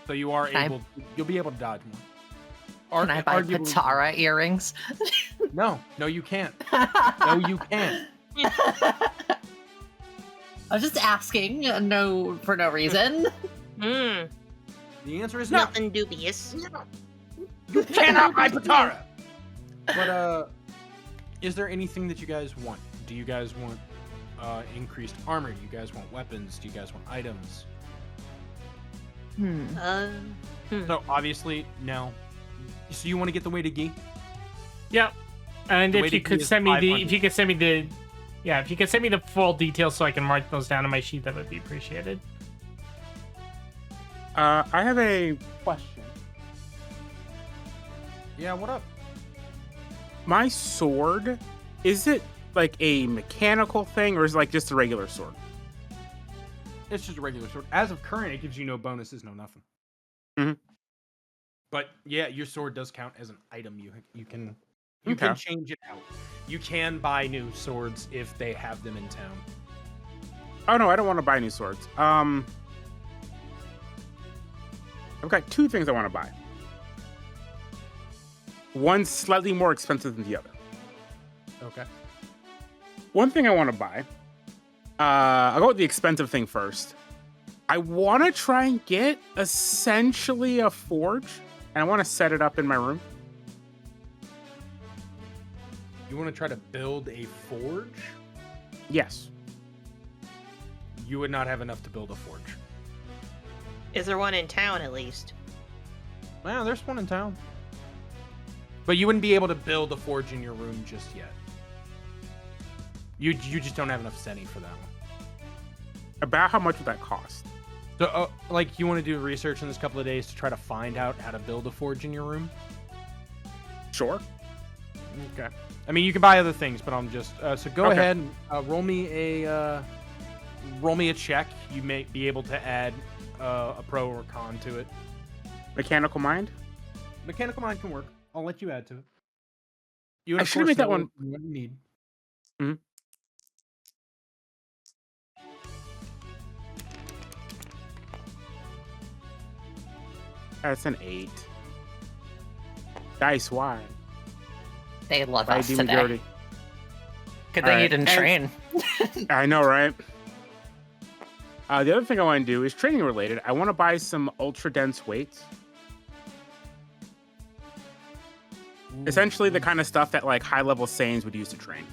So you are you'll be able to dodge more. Can I buy Patara earrings? No, you can't. No, you can't. I'm just asking, no, for no reason. The answer is no. Nothing dubious. You cannot buy Patara. But is there anything that you guys want? Do you guys want increased armor? Do you guys want weapons? Do you guys want items? So obviously no. So you want to get the weighted gi? Yep. And The if you weighted could gi is send me the 500. if you could send me the full details so I can mark those down on my sheet, that would be appreciated. I have a question. Yeah, what up? My sword, is it like a mechanical thing or is it like just a regular sword? It's just a regular sword. As of current, it gives you no bonuses, no nothing. But yeah, your sword does count as an item. You can change it out. You can buy new swords if they have them in town. Oh no, I don't want to buy new swords. I've got two things I want to buy. One's slightly more expensive than the other. Okay. One thing I want to buy, I'll go with the expensive thing first. I want to try and get essentially a forge, and I want to set it up in my room. You want to try to build a forge? Yes. You would not have enough to build a forge. Is there one in town at least? Well, there's one in town. But you wouldn't be able to build a forge in your room just yet. You just don't have enough seni for that one. About how much would that cost? So, you want to do research in this couple of days to try to find out how to build a forge in your room? Sure. Okay. I mean, you can buy other things, but I'm just so go Okay. ahead and roll me a check. You may be able to add a pro or con to it. Mechanical mind? Mechanical mind can work. I'll let you add to it. You I of should have course made that know one. what you need. That's an 8. Dice, why? They love Why us do me today. dirty? Good thing you Alright, didn't and- train. I know, right? The other thing I want to do is training related. I want to buy some ultra dense weights. Essentially, the kind of stuff that like high-level Saiyans would use to train.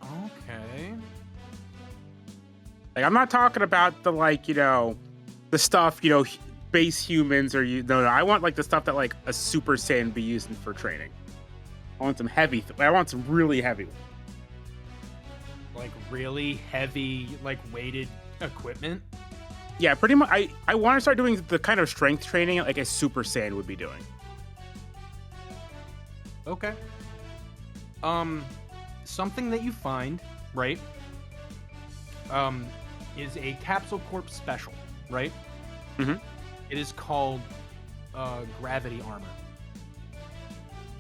Okay. Like, I'm not talking about the like, the stuff, base humans or no. I want like the stuff that like a Super Saiyan would be using for training. I want some heavy. I want some really heavy. Like really heavy, like weighted equipment. Yeah, pretty much. I want to start doing the kind of strength training like a Super Saiyan would be doing. Okay. Something that you find, right? Is a Capsule Corp special, right? Mm-hmm. It is called gravity armor.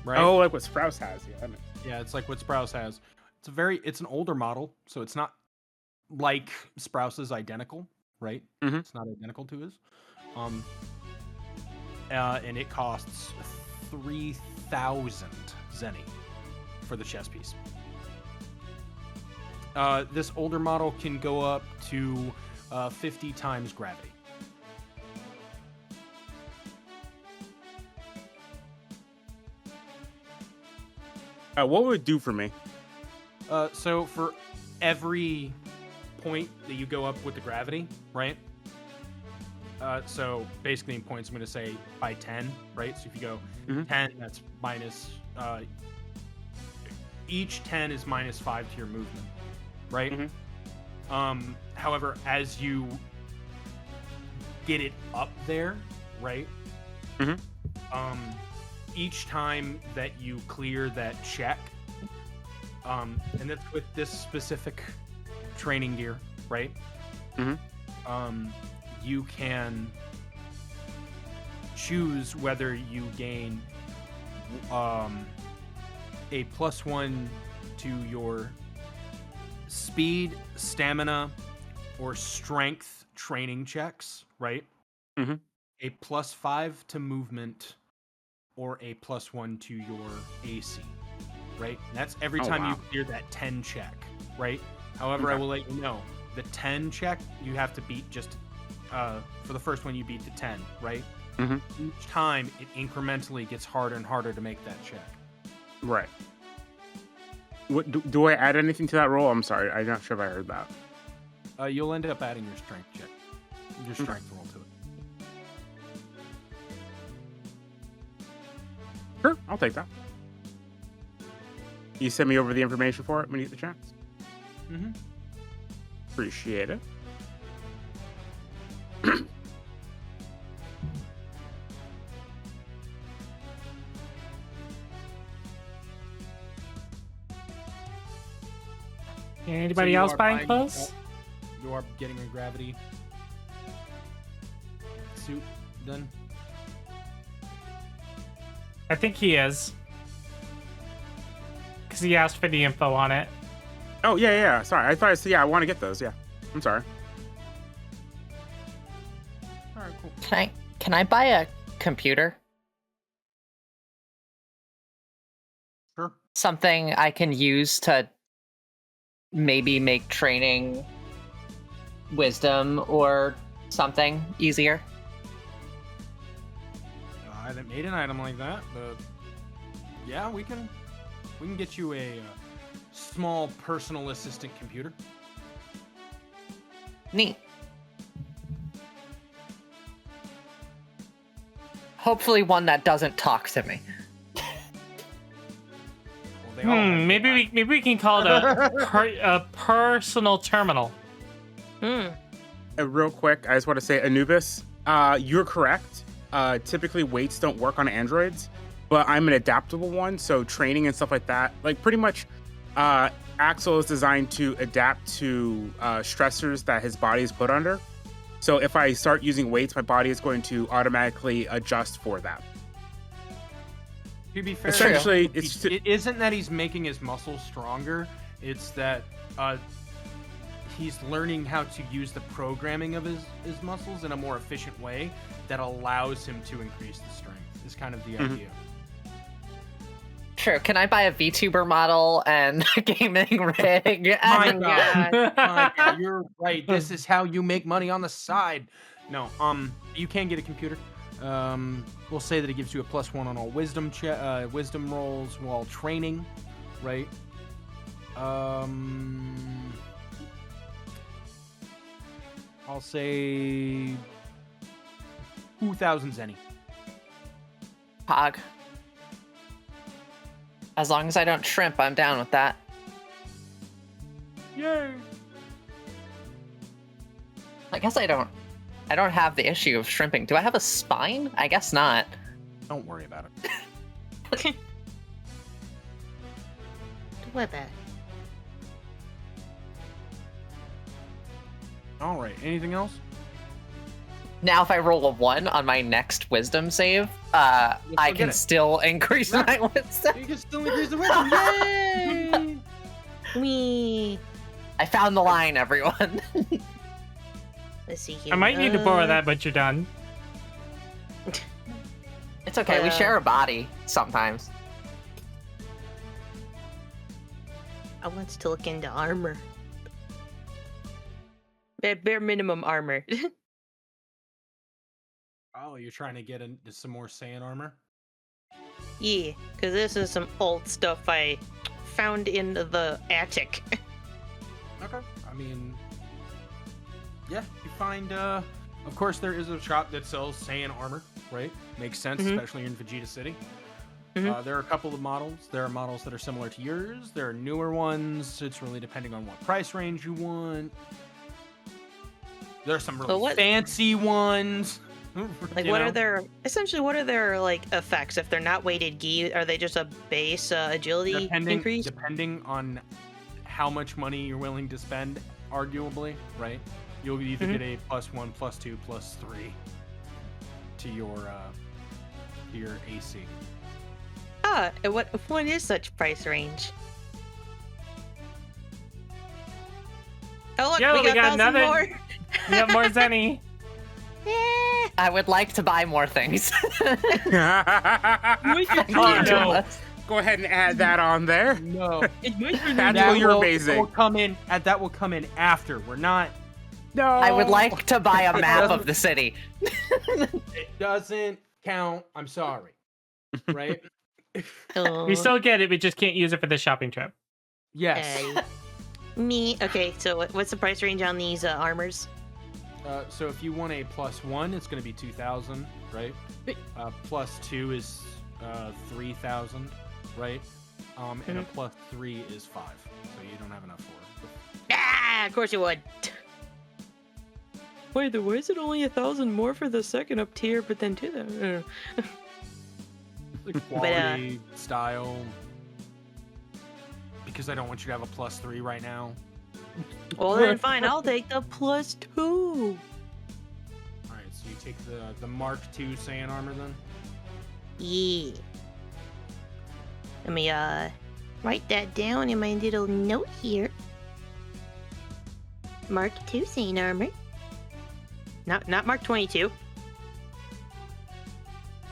Right? Oh, like what Sprouse has, yeah. Yeah, it's like what Sprouse has. It's an older model, so it's not like Sprouse's identical, right? Mhm. It's not identical to his. And it costs 3,000 Zenny for the chess piece. This older model can go up to 50 times gravity. What would it do for me? So for every point that you go up with the gravity, right? So basically in points, I'm going to say by 10, right? So if you go Mhm. 10, that's minus... each 10 is minus 5 to your movement, right? Mhm. However, as you get it up there, right? Mhm. Each time that you clear that check, and that's with this specific training gear, right? Mhm. You can choose whether you gain a +1 to your speed, stamina, or strength training checks, right? Mhm. A +5 to movement, or a +1 to your AC, right? And that's every Oh, time you wow. clear that 10 check, right? However, I Okay. will let you know, the 10 check, you have to beat just, for the first one, you beat the 10, right? Mhm. Each time, it incrementally gets harder and harder to make that check. Right. What do I add anything to that roll? I'm sorry, I'm not sure if I heard that. You'll end up adding your strength check, your strength roll to it. Sure, I'll take that. You send me over the information for it when you get the chance. Mm-hmm. Appreciate it. Anybody you else are buying clothes? You are getting a gravity suit done. I think he is. Because he asked for the info on it. Oh yeah. Sorry, I thought I said yeah. I want to get those. Yeah, I'm sorry. All right, cool. Can I buy a computer? Sure. Something I can use to maybe make training wisdom or something easier? I haven't made an item like that, but yeah, we can get you a small personal assistant computer. Neat. Hopefully one that doesn't talk to me. Well, they all have Maybe we can call it a personal terminal. Real quick, I just want to say, Anubis, you're correct. Typically, weights don't work on androids, but I'm an adaptable one, so training and stuff like that, like pretty much, Axel is designed to adapt to stressors that his body is put under. So if I start using weights, my body is going to automatically adjust for that. To be fair, Essentially, it isn't that he's making his muscles stronger. It's that he's learning how to use the programming of his muscles in a more efficient way that allows him to increase the strength. Is kind of the idea. True. Can I buy a VTuber model and a gaming rig? My And- God. My God, you're right. This is how you make money on the side. No, you can get a computer. We'll say that it gives you a +1 on all wisdom rolls while training, right? I'll say 2,000 zenny. Pog. As long as I don't shrimp, I'm down with that. Yay! I guess I don't have the issue of shrimping. Do I have a spine? I guess not. Don't worry about it. Don't worry about it. All right. Anything else? Now, if I roll a 1 on my next wisdom save, I get can it. still increase my wisdom. You can still increase the wisdom. Yay! Wee. I found the line, everyone. Let's see here. I might need to borrow that, but you're done. It's okay. We Well- share a body sometimes. I want to look into armor. Bare minimum armor. Oh, you're trying to get into some more Saiyan armor? Yeah, because this is some old stuff I found in the attic. Okay. I mean, yeah, you find, of course, there is a shop that sells Saiyan armor, right? Makes sense, Mhm. especially in Vegeta City. Mhm. There are a couple of models. There are models that are similar to yours. There are newer ones. It's really depending on what price range you want. There are some really what- fancy ones. Like, you what know? are their like effects if they're not weighted gi? Are they just a base agility increase? Depending on how much money you're willing to spend, arguably, right? You'll either Mhm. get a +1, +2, +3 to your AC. And what is such price range? Oh look, Yo, we got 1,000 another- more. You have more Zenny. Yeah. I would like to buy more things. Thank Oh, you, no. Nimbus. Go ahead and add that on there. No, That's you're amazing. That will come in after. We're not. No. I would like to buy a map of the city. It doesn't count. I'm sorry. Right? We still get it, we just can't use it for the shopping trip. Yes. Me. Okay, so what's the price range on these armors? So if you want a +1, it's going to be 2,000, right? +2 is 3,000, right? And a +3 is 5. So you don't have enough for it. Ah, of course you would. Wait, why is it only 1,000 more for the second up tier, but then 2,000? The quality, style. Because I don't want you to have a +3 right now. Well then, fine. I'll take the +2. All right, so you take the Mark II Saiyan armor then. Yeah. Let me write that down in my little note here. Mark II Saiyan armor. Not Mark 22.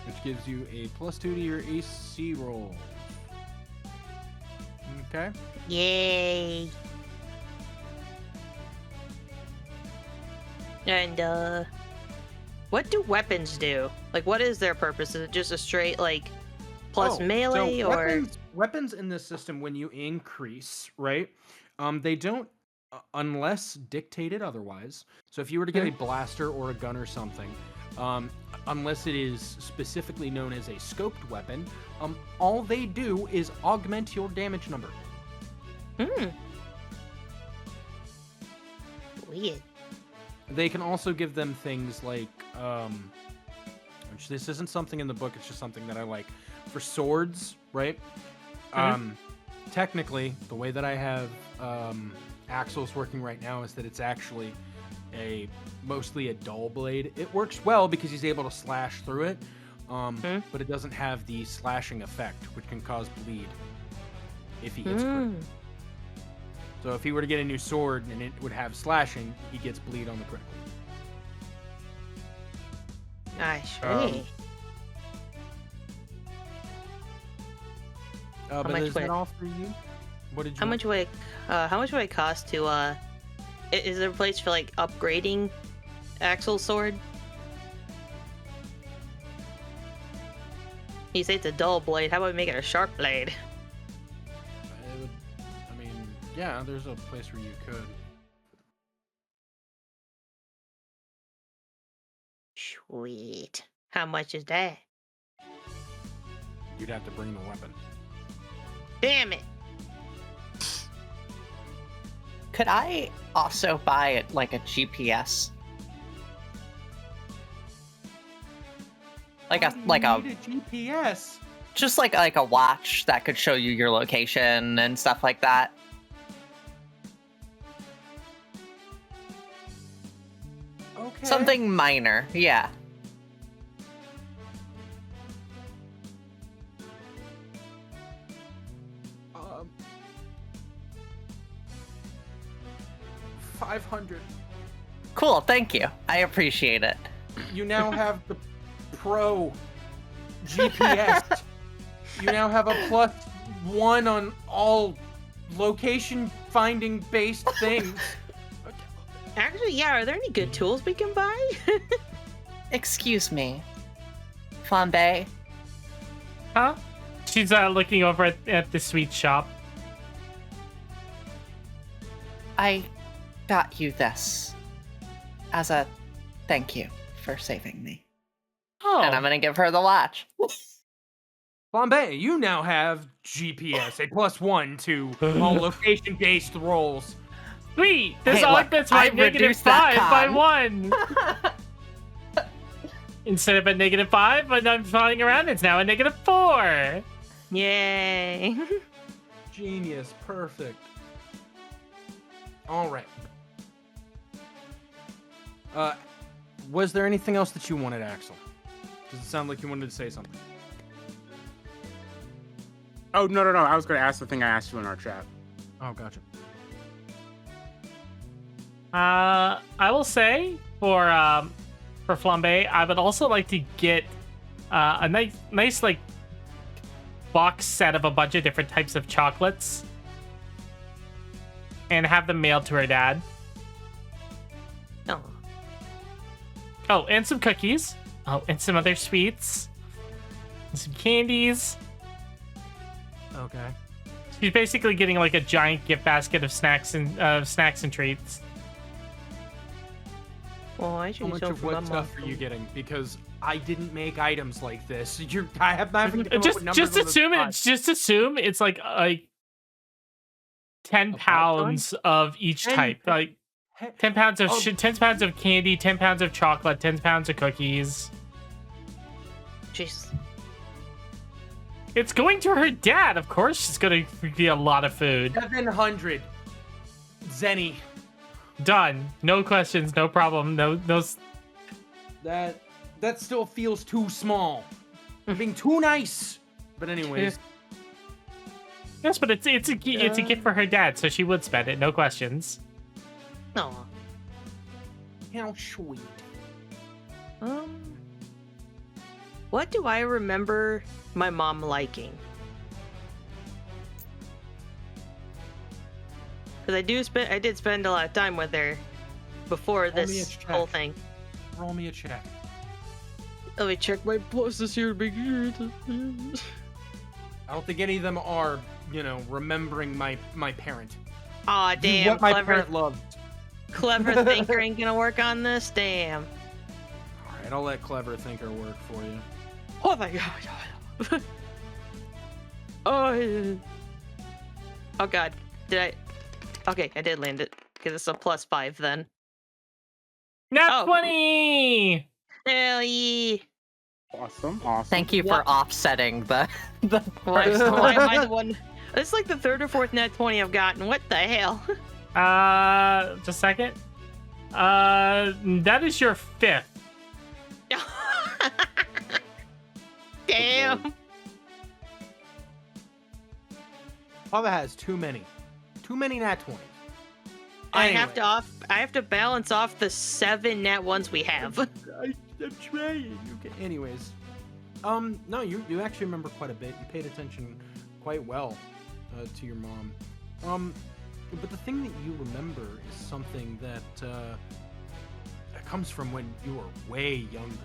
Which gives you a +2 to your AC roll. Okay. Yay. And what do weapons do? Like, what is their purpose? Is it just a straight like plus melee, so or weapons in this system when you increase, right? They don't unless dictated otherwise. So if you were to get a blaster or a gun or something, unless it is specifically known as a scoped weapon, all they do is augment your damage number. Weird. They can also give them things like, which this isn't something in the book, it's just something that I like. For swords, right? Technically, the way that I have Axel's working right now is that it's actually mostly a dull blade. It works well because he's able to slash through it, but it doesn't have the slashing effect, which can cause bleed if he hits crit. So if he were to get a new sword and it would have slashing, he gets bleed on the critical. I see. But much is that would- all for you? What did you How much would it cost to is there a place for like upgrading Axel's sword? You say it's a dull blade. How about we make it a sharp blade? Yeah, there's a place where you could. Sweet. How much is that? You'd have to bring the weapon. Damn it! Could I also buy it like a GPS? Like a GPS. Just like a watch that could show you your location and stuff like that. Okay. Something minor, yeah. $500. Cool, thank you. I appreciate it. You now have the Pro GPS. You now have a +1 on all location finding based things. Actually, yeah, are there any good tools we can buy? Excuse me. Flambe? Huh? She's looking over at the sweet shop. I got you this as a thank you for saving me. Oh. And I'm gonna give her the watch. Bombay, you now have GPS, a +1 to all location-based rolls. Sweet! This Hey, look, augments my I reduced that -5 by con. 1. Instead of a -5, when I'm flying around, it's now a -4. Yay! Genius, perfect. All right. Was there anything else that you wanted, Axel? Does it sound like you wanted to say something? Oh, no. I was going to ask the thing I asked you in our chat. Oh, gotcha. I will say for Flambe, I would also like to get a nice like box set of a bunch of different types of chocolates and have them mailed to her dad. Oh. Oh, and some cookies. Oh, and some other sweets. And some candies. Okay. She's basically getting like a giant gift basket of snacks and treats. Well, I How should much show of for what my stuff mom. are you getting? Because I didn't make items like this. I have not even come up with numbers Just on the spot. assume it's like 10 A pounds of each 10 type. Like 10 pounds of Oh. 10 pounds of candy, 10 pounds of chocolate, 10 pounds of cookies. Jeez. It's going to her dad. Of course, she's going to be a lot of food. 700 Zenny. Done. No questions. No problem. No. That still feels too small. I'm being too nice. But anyways, Yes, but it's a gift for her dad, so she would spend it. No questions. No. how sweet. What do I remember my mom liking? Because I did spend a lot of time with her before Roll me a this check. whole thing. Roll me a check. Let me check my pluses here to make sure. I don't think any of them are, remembering my parent. Aw, damn, What my clever, parent loved. clever thinker ain't gonna work on this. Damn. All right, I'll let Clever Thinker work for you. Oh my god. Oh god. Did I? Okay, I did land it. Because it's a +5 then. Nat Oh. 20. Hell yeah. Awesome. Thank you for offsetting the Why price. am I the one? It's like the third or fourth net 20 I've gotten. What the hell? Just a second. That is your 5th. Damn. Papa has too many nat 20s. I have to balance off the 7 net ones we have. I'm trying. Okay. Anyways, no, you actually remember quite a bit. You paid attention quite well to your mom. But the thing that you remember is something that comes from when you were way younger,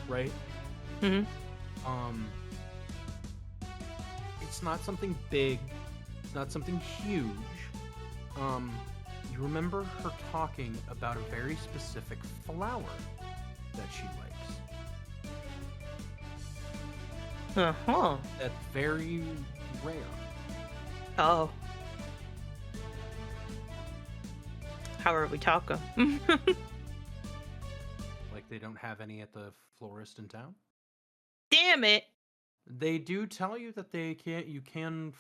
right? Mhm. It's not something big. It's not something huge. You remember her talking about a very specific flower that she likes. Uh-huh. That's very rare. Oh. How are we talking? Like they don't have any at the florist in town. Damn it! They do tell you that you can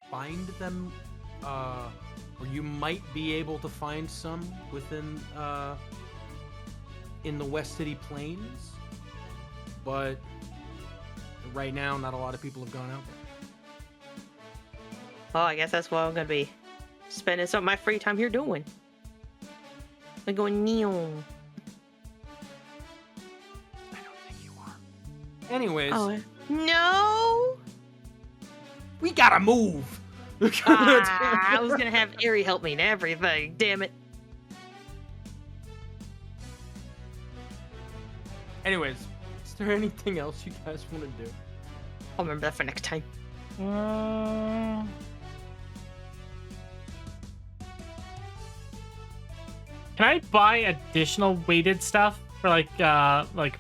find them, or you might be able to find some within, in the West City Plains, but right now, not a lot of people have gone out there. Oh, I guess that's what I'm gonna be spending some of my free time here doing. I'm going neon. I don't think you are. Anyways, Oh, no! we gotta move! I was gonna have Ari help me and everything. Damn it. Anyways, is there anything else you guys want to do? I'll remember that for next time. Can I buy additional weighted stuff for like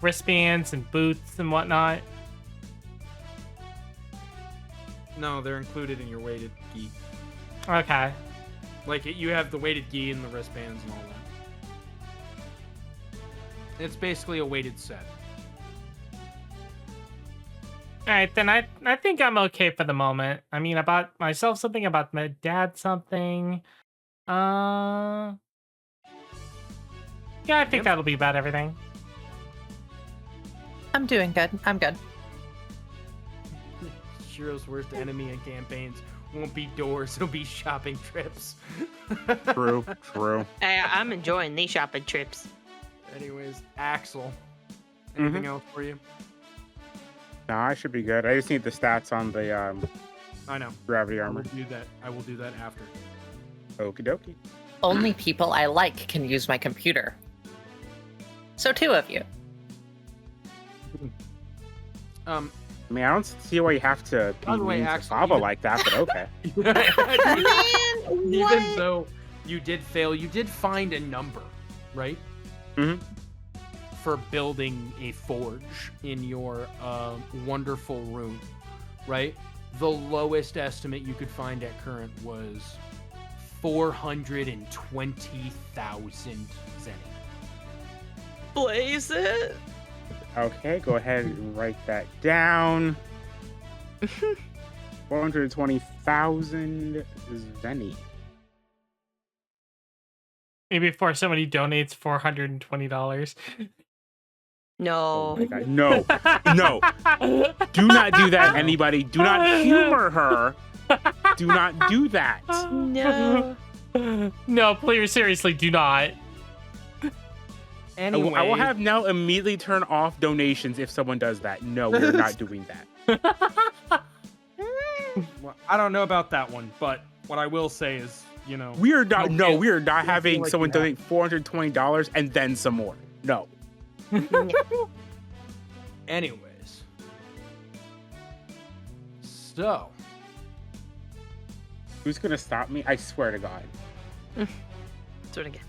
wristbands and boots and whatnot? No, they're included in your weighted gi. Okay. Like, you have the weighted gi and the wristbands and all that. It's basically a weighted set. All right, then I think I'm okay for the moment. I mean, I bought myself something, I bought my dad something. Yeah, I think that'll be about everything. I'm doing good. I'm good. Shiro's worst enemy in campaigns won't be doors, it'll be shopping trips. True, true. I'm enjoying these shopping trips. Anyways, Axel, anything else for you? No, I should be good. I just need the stats on the I know. gravity I armor. will do that. I will do that after. Okie dokie. Only people I like can use my computer. So 2 of you. I mean, I don't see why you have to be By the way, mean to Axel, Saba even- like that, but okay. Man, Even what? though you did fail, you did find a number, right? Mhm. For building a forge in your wonderful room, right? The lowest estimate you could find at current was 420,000 zenny. Blaze it. Okay, go ahead and write that down. 420,000 zenny. Maybe before somebody donates $420. No. Oh my god, no, no. Do not do that, anybody. Do not humor her. Do not do that. No. No, please, seriously, do not. Anyway, I will have Nell immediately turn off donations if someone does that. No, we're not doing that. well, I don't know about that one, but what I will say is, you know, We are not. Okay. No, we are not feel having like someone you have- donate $420 and then some more. No. anyways. So, Who's gonna stop me? I swear to God. Do it again.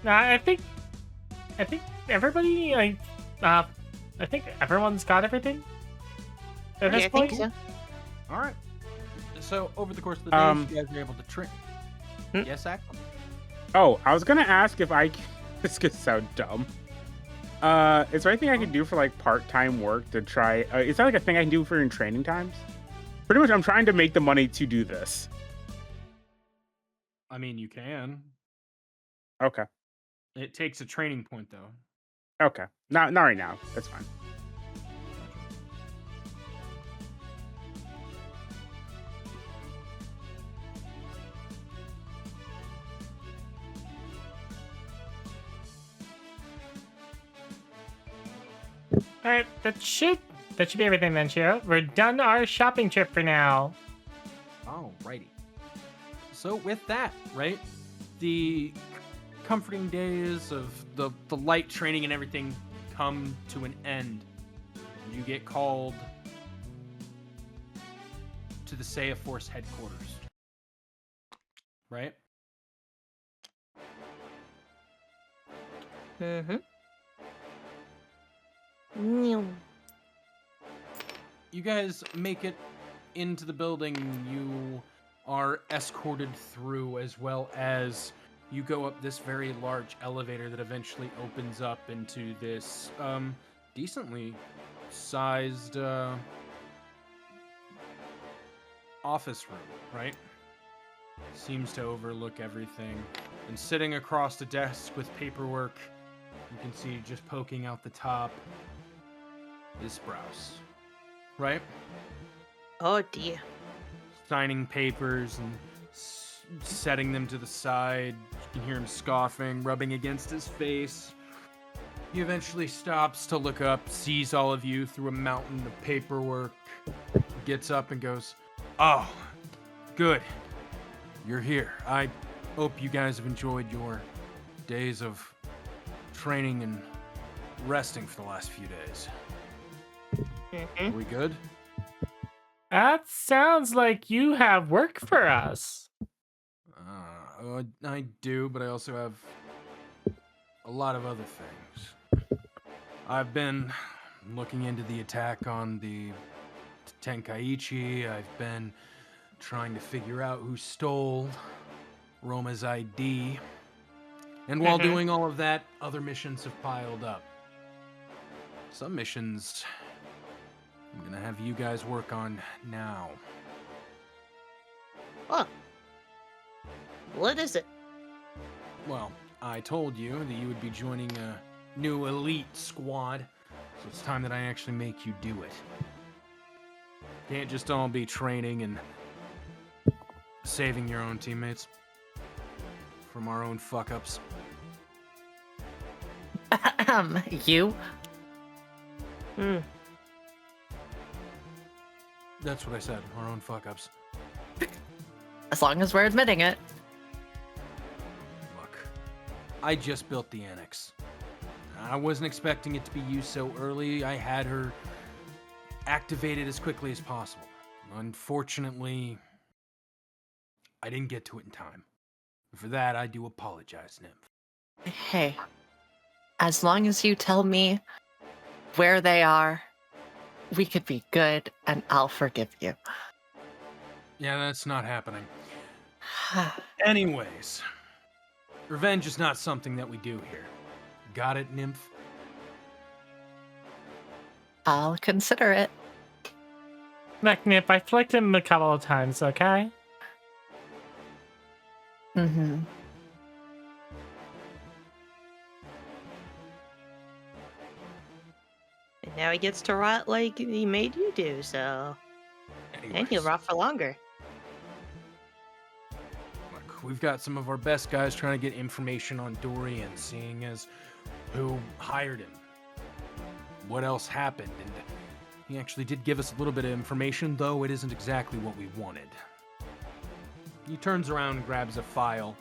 I think everybody, I think everyone's got everything at this Yeah, I point. think so. all right. So, over the course of the day, you guys are able to trick. Yes, Axel? Oh, I was gonna ask if I. This could sound dumb. Is there anything I can do for like part-time work to try? Is that like a thing I can do for in training times? Pretty much, I'm trying to make the money to do this. I mean, you can. Okay. It takes a training point, though. Okay. Not right now. That's fine. All right, that should be everything then, Shiro. We're done our shopping trip for now. Alrighty. So with that, right, the comforting days of the light training and everything come to an end. You get called to the Seiya Force headquarters. Right? You guys make it into the building. You are escorted through, as well as you go up this very large elevator that eventually opens up into this decently sized office room, right? Seems to overlook everything. And sitting across the desk with paperwork, you can see just poking out the top is Sprouse, right? Oh dear. Signing papers and setting them to the side. You can hear him scoffing, rubbing against his face. He eventually stops to look up, sees all of you through a mountain of paperwork, gets up and goes, "Oh, good. You're here. I hope you guys have enjoyed your days of training and resting for the last few days. Are we good?" That sounds like you have work for us. I do, but I also have a lot of other things. I've been looking into the attack on the Tenkaichi. I've been trying to figure out who stole Roma's ID. And while doing all of that, other missions have piled up. Some missions I'm gonna have you guys work on now. Oh. What is it? Well, I told you that you would be joining a new elite squad, so it's time that I actually make you do it. Can't just all be training and saving your own teammates from our own fuck-ups. You? That's what I said, our own fuck-ups. As long as we're admitting it. Look, I just built the annex. I wasn't expecting it to be used so early. I had her activated as quickly as possible. Unfortunately, I didn't get to it in time. For that, I do apologize, Nymph. Hey, as long as you tell me where they are, we could be good and I'll forgive you. Yeah, that's not happening. Anyways, revenge is not something that we do here. Got it, Nymph? I'll consider it. Look, Nip, I flicked him a couple of times, okay? Mm-hmm. And now he gets to rot like he made you do, so. And he'll rot for longer. Look, we've got some of our best guys trying to get information on Dorian, seeing as who hired him, what else happened, and he actually did give us a little bit of information, though it isn't exactly what we wanted. He turns around and grabs a file,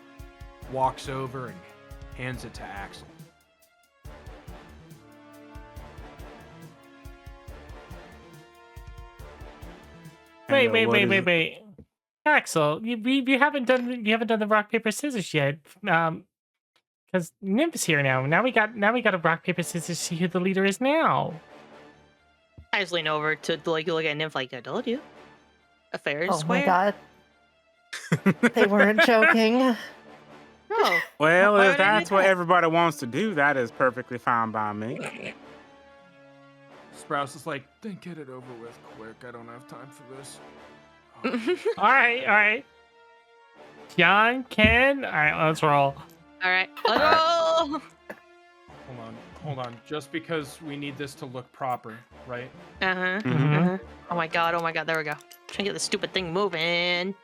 walks over and hands it to Axel. Wait. Axel, you haven't done the rock paper scissors yet. Because Nimbus here now. Now we got a rock paper scissors to see who the leader is now. I just lean over to like look at Nymph like I told you. A fair and Oh square. my god. They weren't joking. No. Well, Why if would I do that's what that? everybody wants to do, that is perfectly fine by me. Sprouse is like, then get it over with quick. I don't have time for this. All right. John, Ken, all right, let's roll. All right. Let's go. Hold on. Just because we need this to look proper, right? Mhm. Oh my god. There we go. Trying to get the stupid thing moving.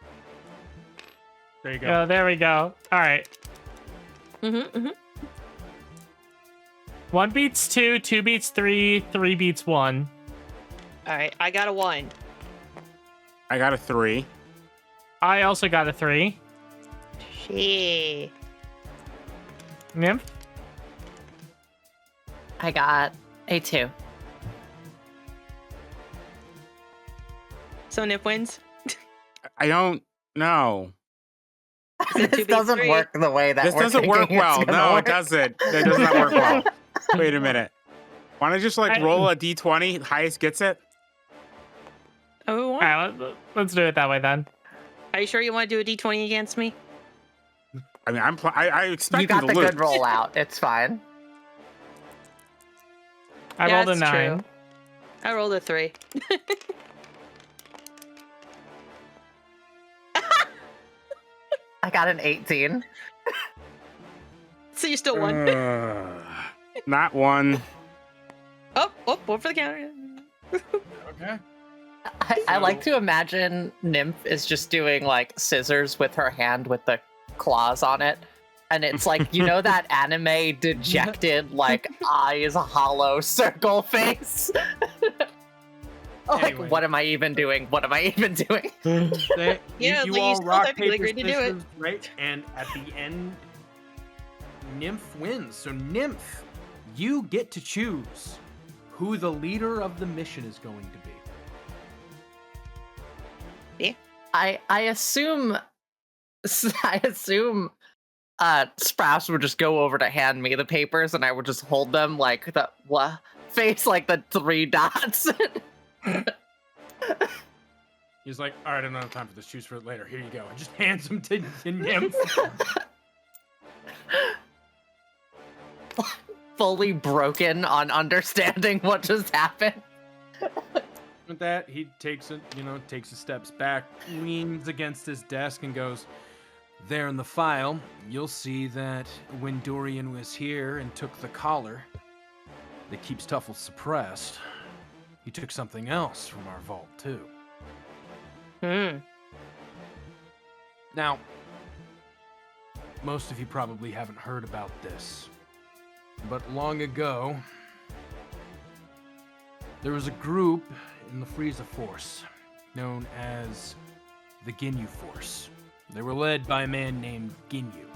There you go. Oh, there we go. All right. Mm-hmm. 1 beats 2, 2 beats 3, 3 beats 1. All right. I got a 1. I got a 3. I also got a 3. Shit. Nymph? I got A2. So Nip wins. I don't know. Is it This 2v3? doesn't work the way that This we're doesn't thinking work it's well. gonna No, work. it doesn't. It does not work well. Wait a minute. Why don't I just like roll a d20? Highest gets it? Oh, we All won. right, let's do it that way then. Are you sure you want to do a d20 against me? I mean, I expect You got to the lose. good rollout. It's fine. I Yeah, rolled a it's 9. true. I rolled a 3. I got an 18. So you still won. Not one. Oh, one for the counter. Okay. I like to imagine Nymph is just doing like scissors with her hand with the claws on it. And it's like, you know, that anime dejected, like, eyes hollow circle face? Like, Anyway. what am I even doing? What am I even doing? Yeah, you Lee, you all still rock, technically paper, agreed to do it. scissors, right? And at the end, Nymph wins. So Nymph, you get to choose who the leader of the mission is going to be. I assume Sprouse would just go over to hand me the papers and I would just hold them like the face like the 3 dots. He's like, all right, I don't have time for this. Choose for it later. Here you go. And just hands them to Nymph. Fully broken on understanding what just happened. With that, he takes a steps back, leans against his desk, and goes, there in the file, you'll see that when Dorian was here and took the collar that keeps Tuffle suppressed, he took something else from our vault, too. Now, most of you probably haven't heard about this, but long ago, there was a group in the Frieza Force known as the Ginyu Force. They were led by a man named Ginyu.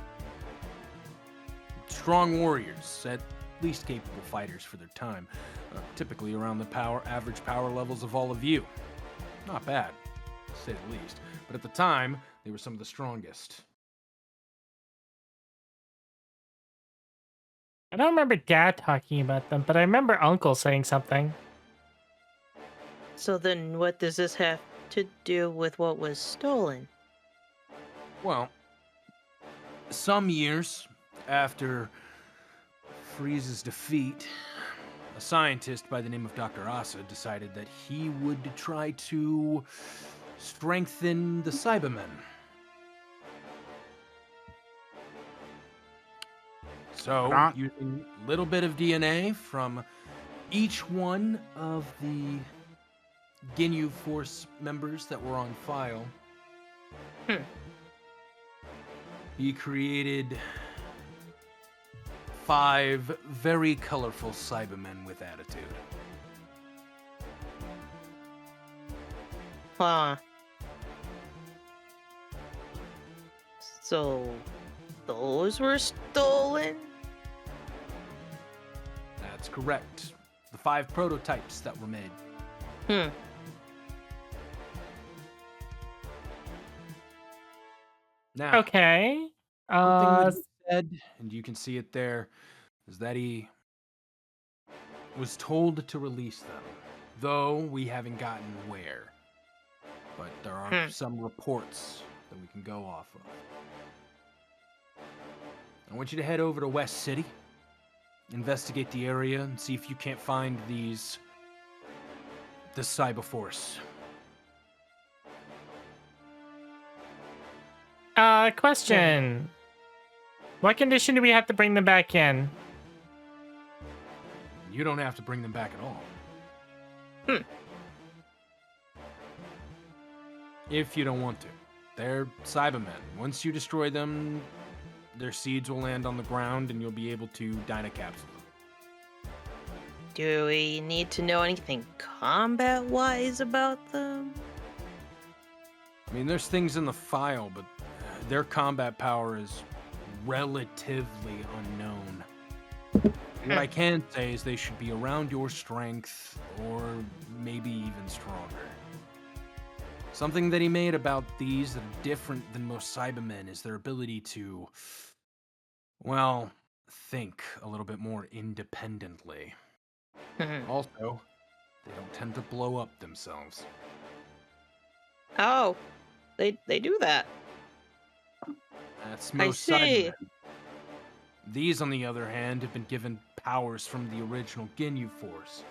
Strong warriors, at least capable fighters for their time, typically around the average power levels of all of you. Not bad, to say the least. But at the time, they were some of the strongest. I don't remember Dad talking about them, but I remember Uncle saying something. So then what does this have to do with what was stolen? Well, some years after Frieza's defeat, a scientist by the name of Dr. Asa decided that he would try to strengthen the Cybermen. So, using a little bit of DNA from each one of the Ginyu Force members that were on file, he created 5 very colorful Cybermen with attitude. Huh. So, those were stolen? That's correct. The 5 prototypes that were made. Now, Okay. one thing that he said, and you can see it there, is that he was told to release them, though we haven't gotten where. But there are some reports that we can go off of. I want you to head over to West City, investigate the area, and see if you can't find the Cyber Force. Question. What condition do we have to bring them back in? You don't have to bring them back at all. If you don't want to. They're Cybermen. Once you destroy them, their seeds will land on the ground and you'll be able to Dynacapsule them. Do we need to know anything combat-wise about them? I mean, there's things in the file, but their combat power is relatively unknown. What I can say is they should be around your strength, or maybe even stronger. Something that he made about these that are different than most Cybermen is their ability to, well, think a little bit more independently. Also, they don't tend to blow up themselves. Oh, they do that. That's I most see. Cybermen. These, on the other hand, have been given powers from the original Ginyu Force.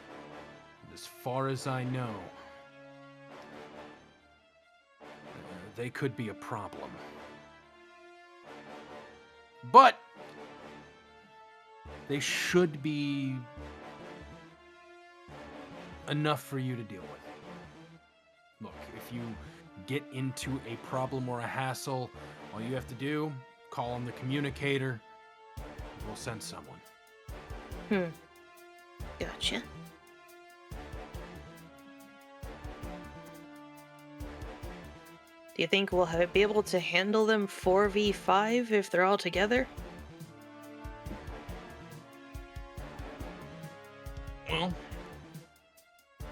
And as far as I know, they could be a problem. But they should be enough for you to deal with. Look, if you get into a problem or a hassle, all you have to do, call on the communicator. We'll send someone. Gotcha. Do you think we'll be able to handle them 4v5 if they're all together? Well,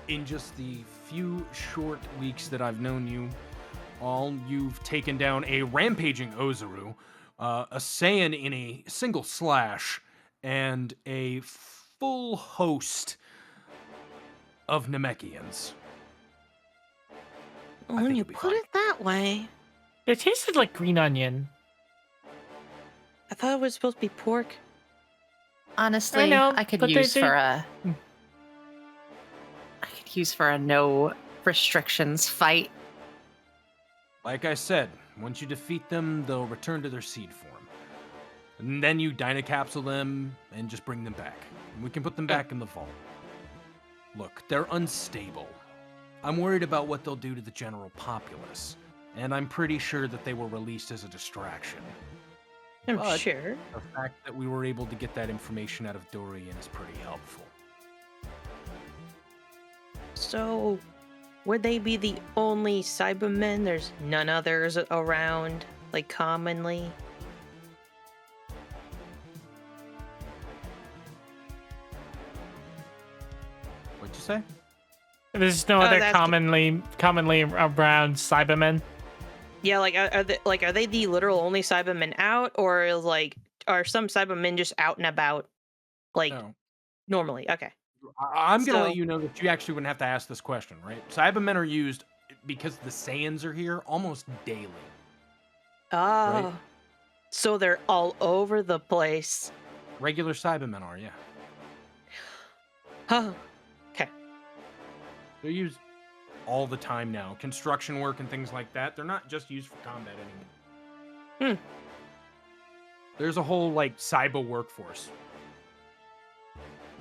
in just the few short weeks that I've known you, you've taken down a rampaging Ozaru, a Saiyan in a single slash, and a full host of Namekians. Well, I when think you it'll be put fine. it that way, It tasted like green onion. I thought it was supposed to be pork. Honestly, know, I could but use they- for a. I could use for a no restrictions fight. Like I said, once you defeat them, they'll return to their seed form. And then you dynacapsule them and just bring them back. And we can put them back in the vault. Look, they're unstable. I'm worried about what they'll do to the general populace. And I'm pretty sure that they were released as a distraction. I'm But sure. the fact that we were able to get that information out of Dorian is pretty helpful. So, would they be the only Cybermen? There's none others around, like, commonly? What'd you say? There's no Oh, other that's- commonly around Cybermen. Yeah, like, are they the literal only Cybermen out, or is, like, are some Cybermen just out and about, like, No. normally? Okay. I'm going to So- let you know that you actually wouldn't have to ask this question, right? Cybermen are used, because the Saiyans are here, almost daily. Oh. So they're all over the place. Regular Cybermen are, yeah. Huh. They're used all the time now. Construction work and things like that. They're not just used for combat anymore. There's a whole, like, cyber workforce.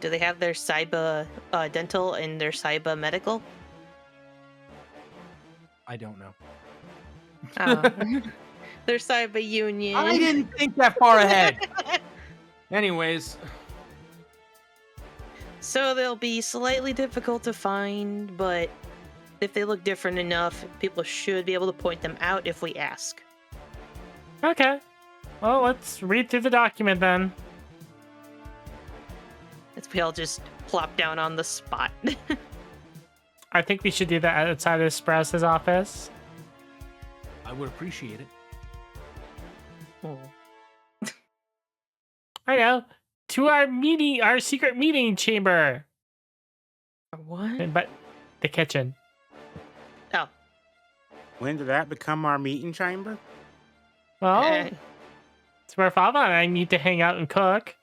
Do they have their Cyber dental and their Cyber medical? I don't know. Their Cyber union. I didn't think that far ahead. Anyways, So they'll be slightly difficult to find, but if they look different enough, people should be able to point them out if we ask. Okay. Well, let's read through the document then. If we all just plop down on the spot. I think we should do that outside of Sprouse's office. I would appreciate it. Oh. I know. To our secret meeting chamber. What? But the kitchen. Oh. When did that become our meeting chamber? Well, Eh. it's where Fava and I need to hang out and cook.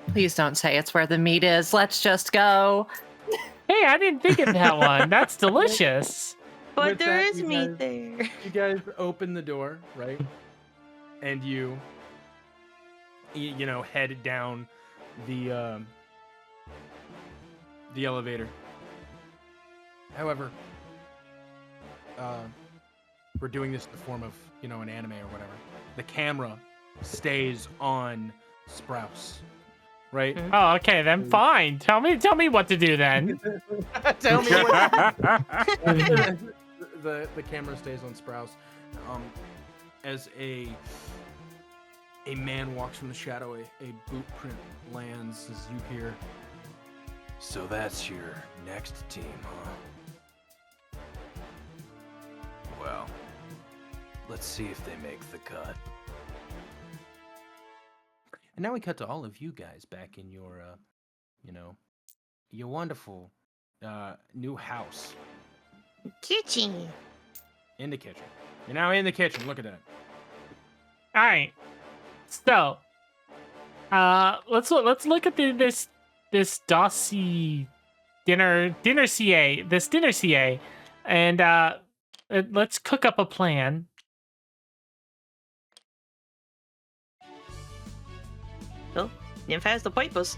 Please don't say it's where the meat is. Let's just go. Hey, I didn't think of that one. That's delicious. But With there that, is you meat guys- there. You guys open the door, right? And you head down the elevator. However, we're doing this in the form of, an anime or whatever. The camera stays on Sprouse, right? Oh, okay, then fine. Tell me what to do then. Tell me what. the camera stays on Sprouse as the A man walks from the shadow. A boot print lands as you hear. So that's your next team, huh? Well, let's see if they make the cut. And now we cut to all of you guys back in your, your wonderful new house. Kitchen. In the kitchen. You're now in the kitchen. Look at that. All right. So, let's look at this dossier dinner CA, and let's cook up a plan. Oh, Nymph has the papers.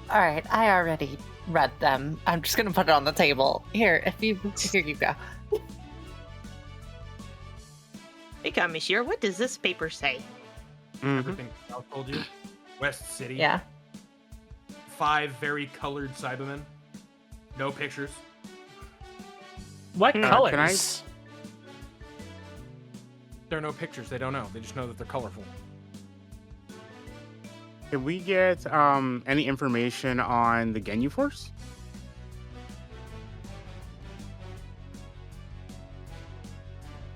All right, I already read them. I'm just gonna put it on the table. Here you go. Hey, monsieur, what does this paper say? Everything I told you. West City. Yeah. 5 very colored Cybermen. No pictures. What Can I- colors? There are no pictures. They don't know. They just know that they're colorful. Can we get any information on the Ginyu Force?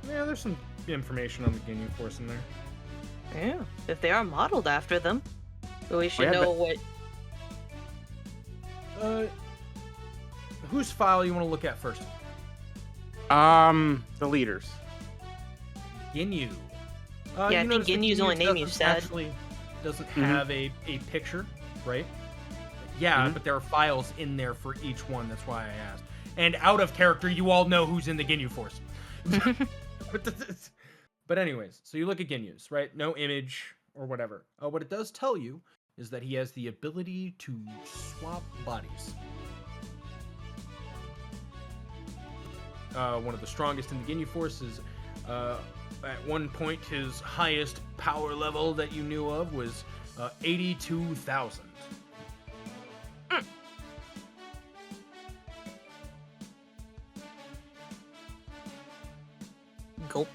Yeah, there's some information on the Ginyu Force in there. Yeah, if they are modeled after them, we should yeah, know but- what. Whose file you want to look at first? The leaders. Ginyu. Yeah, I think notice that Ginyu's the only name you doesn't said. Actually, doesn't have a picture, right? Yeah, but there are files in there for each one. That's why I asked. And out of character, you all know who's in the Ginyu Force. But anyways, so you look at Ginyu's, right? No image or whatever. What it does tell you is that he has the ability to swap bodies. One of the strongest in the Ginyu Force is, at one point, his highest power level that you knew of was 82,000. Gulp.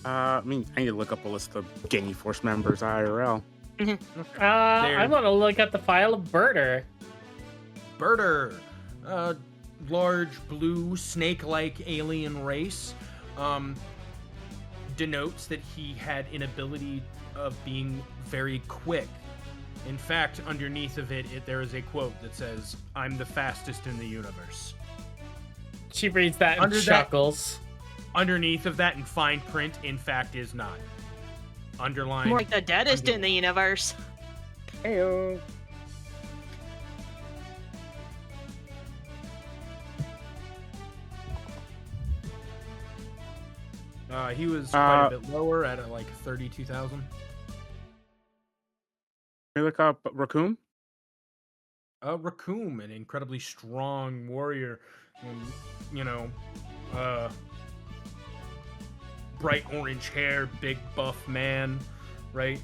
I need to look up a list of Ginyu Force members IRL. I want to look at the file of Birder. Birder, large blue snake-like alien race, denotes that he had an ability of being very quick. In fact, underneath of it, there is a quote that says, "I'm the fastest in the universe." She reads that and Under that- chuckles. Underneath of that in fine print, in fact, is not. Underline. More like the deadest in the universe. Heyo. He was quite a bit lower at like 32,000. Can we look up Raccoon? Raccoon, an incredibly strong warrior, and, bright orange hair, big buff man, right?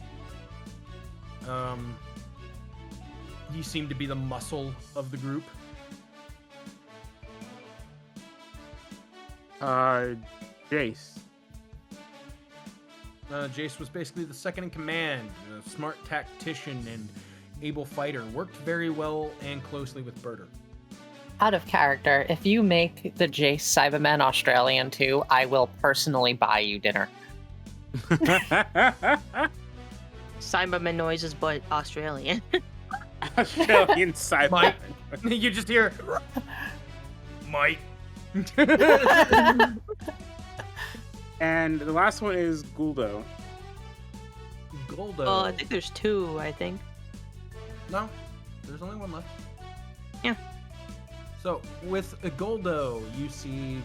He seemed to be the muscle of the group. Jace. Jace was basically the second in command, a smart tactician and able fighter. Worked very well and closely with Birder. Out of character, if you make the Jace Cybermen Australian too, I will personally buy you dinner. Cyberman noises, but Australian. Australian Cybermen. Mike, you just hear, Mike. And the last one is Guldo. Goldo. Oh, I think there's 2, I think. No, there's only one left. Yeah. So with a Goldo, you see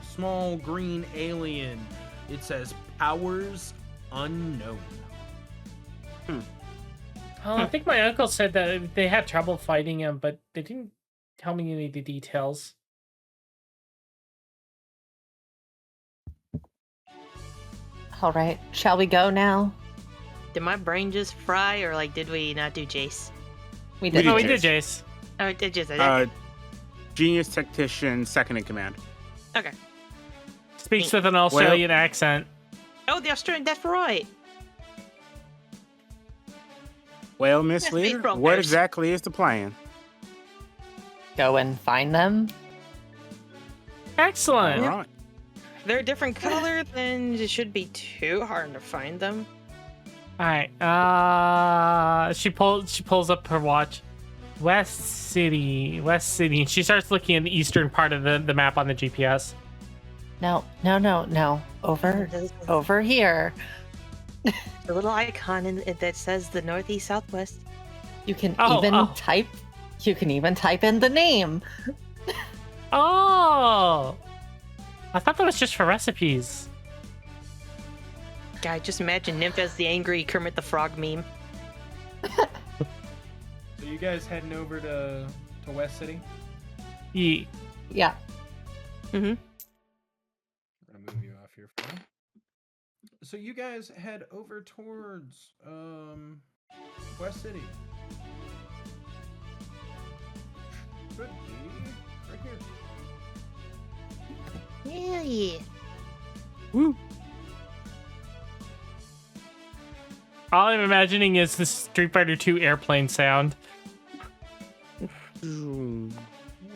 small green alien. It says powers unknown. Oh, I think my uncle said that they had trouble fighting him, but they didn't tell me any of the details. All right, shall we go now? Did my brain just fry, or like did we not do Jace? We did did. Oh, we did, Jace. Oh, it did just. Genius Tactician, second in command. Okay. Speaks with an Australian accent. Oh, the Australian. That's right. Well, Miss Yes, made Leader, from what theirs. exactly is the plan? Go and find them. Excellent. All right. They're a different color, then it should be too hard to find them. All right. She pulls up her watch. West City. And she starts looking at the eastern part of the map on the GPS. No. Over here. The little icon that says the northeast southwest. You can Oh, even oh. type. You can even type in the name. Oh, I thought that was just for recipes. God, just imagine Nymph as the angry Kermit the Frog meme. So you guys heading over to West City? Ye. Yeah. Mm-hmm. I'm gonna move you off here for now. So you guys head over towards West City. Should be right here. Yeah. Woo. All I'm imagining is the Street Fighter 2 airplane sound. Ooh.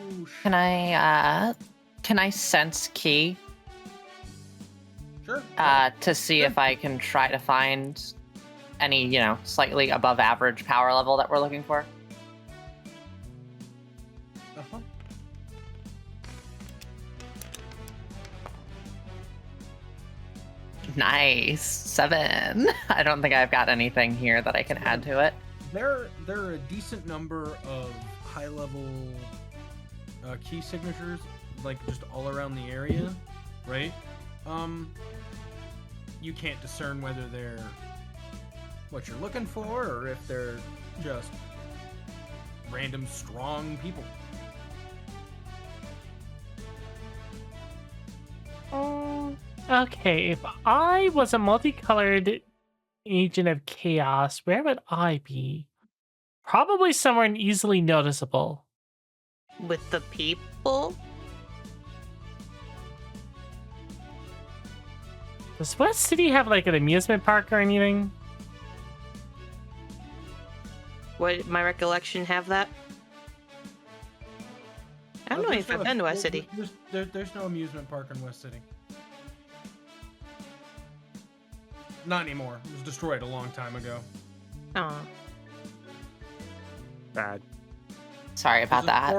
Whoosh. Can I sense key Sure. to see if I can try to find any, slightly above average power level that we're looking for? Uh-huh. Nice. 7. I don't think I've got anything here that I can add to it. There are a decent number of high-level key signatures, like just all around the area, right? You can't discern whether they're what you're looking for or if they're just random strong people. Okay, if I was a multicolored agent of chaos, where would I be? Probably somewhere easily noticeable. With the people? Does West City have like an amusement park or anything? Would my recollection have that? I don't know if I've been to West City. There's no amusement park in West City. Not anymore. It was destroyed a long time ago. Oh. Bad. Sorry about that.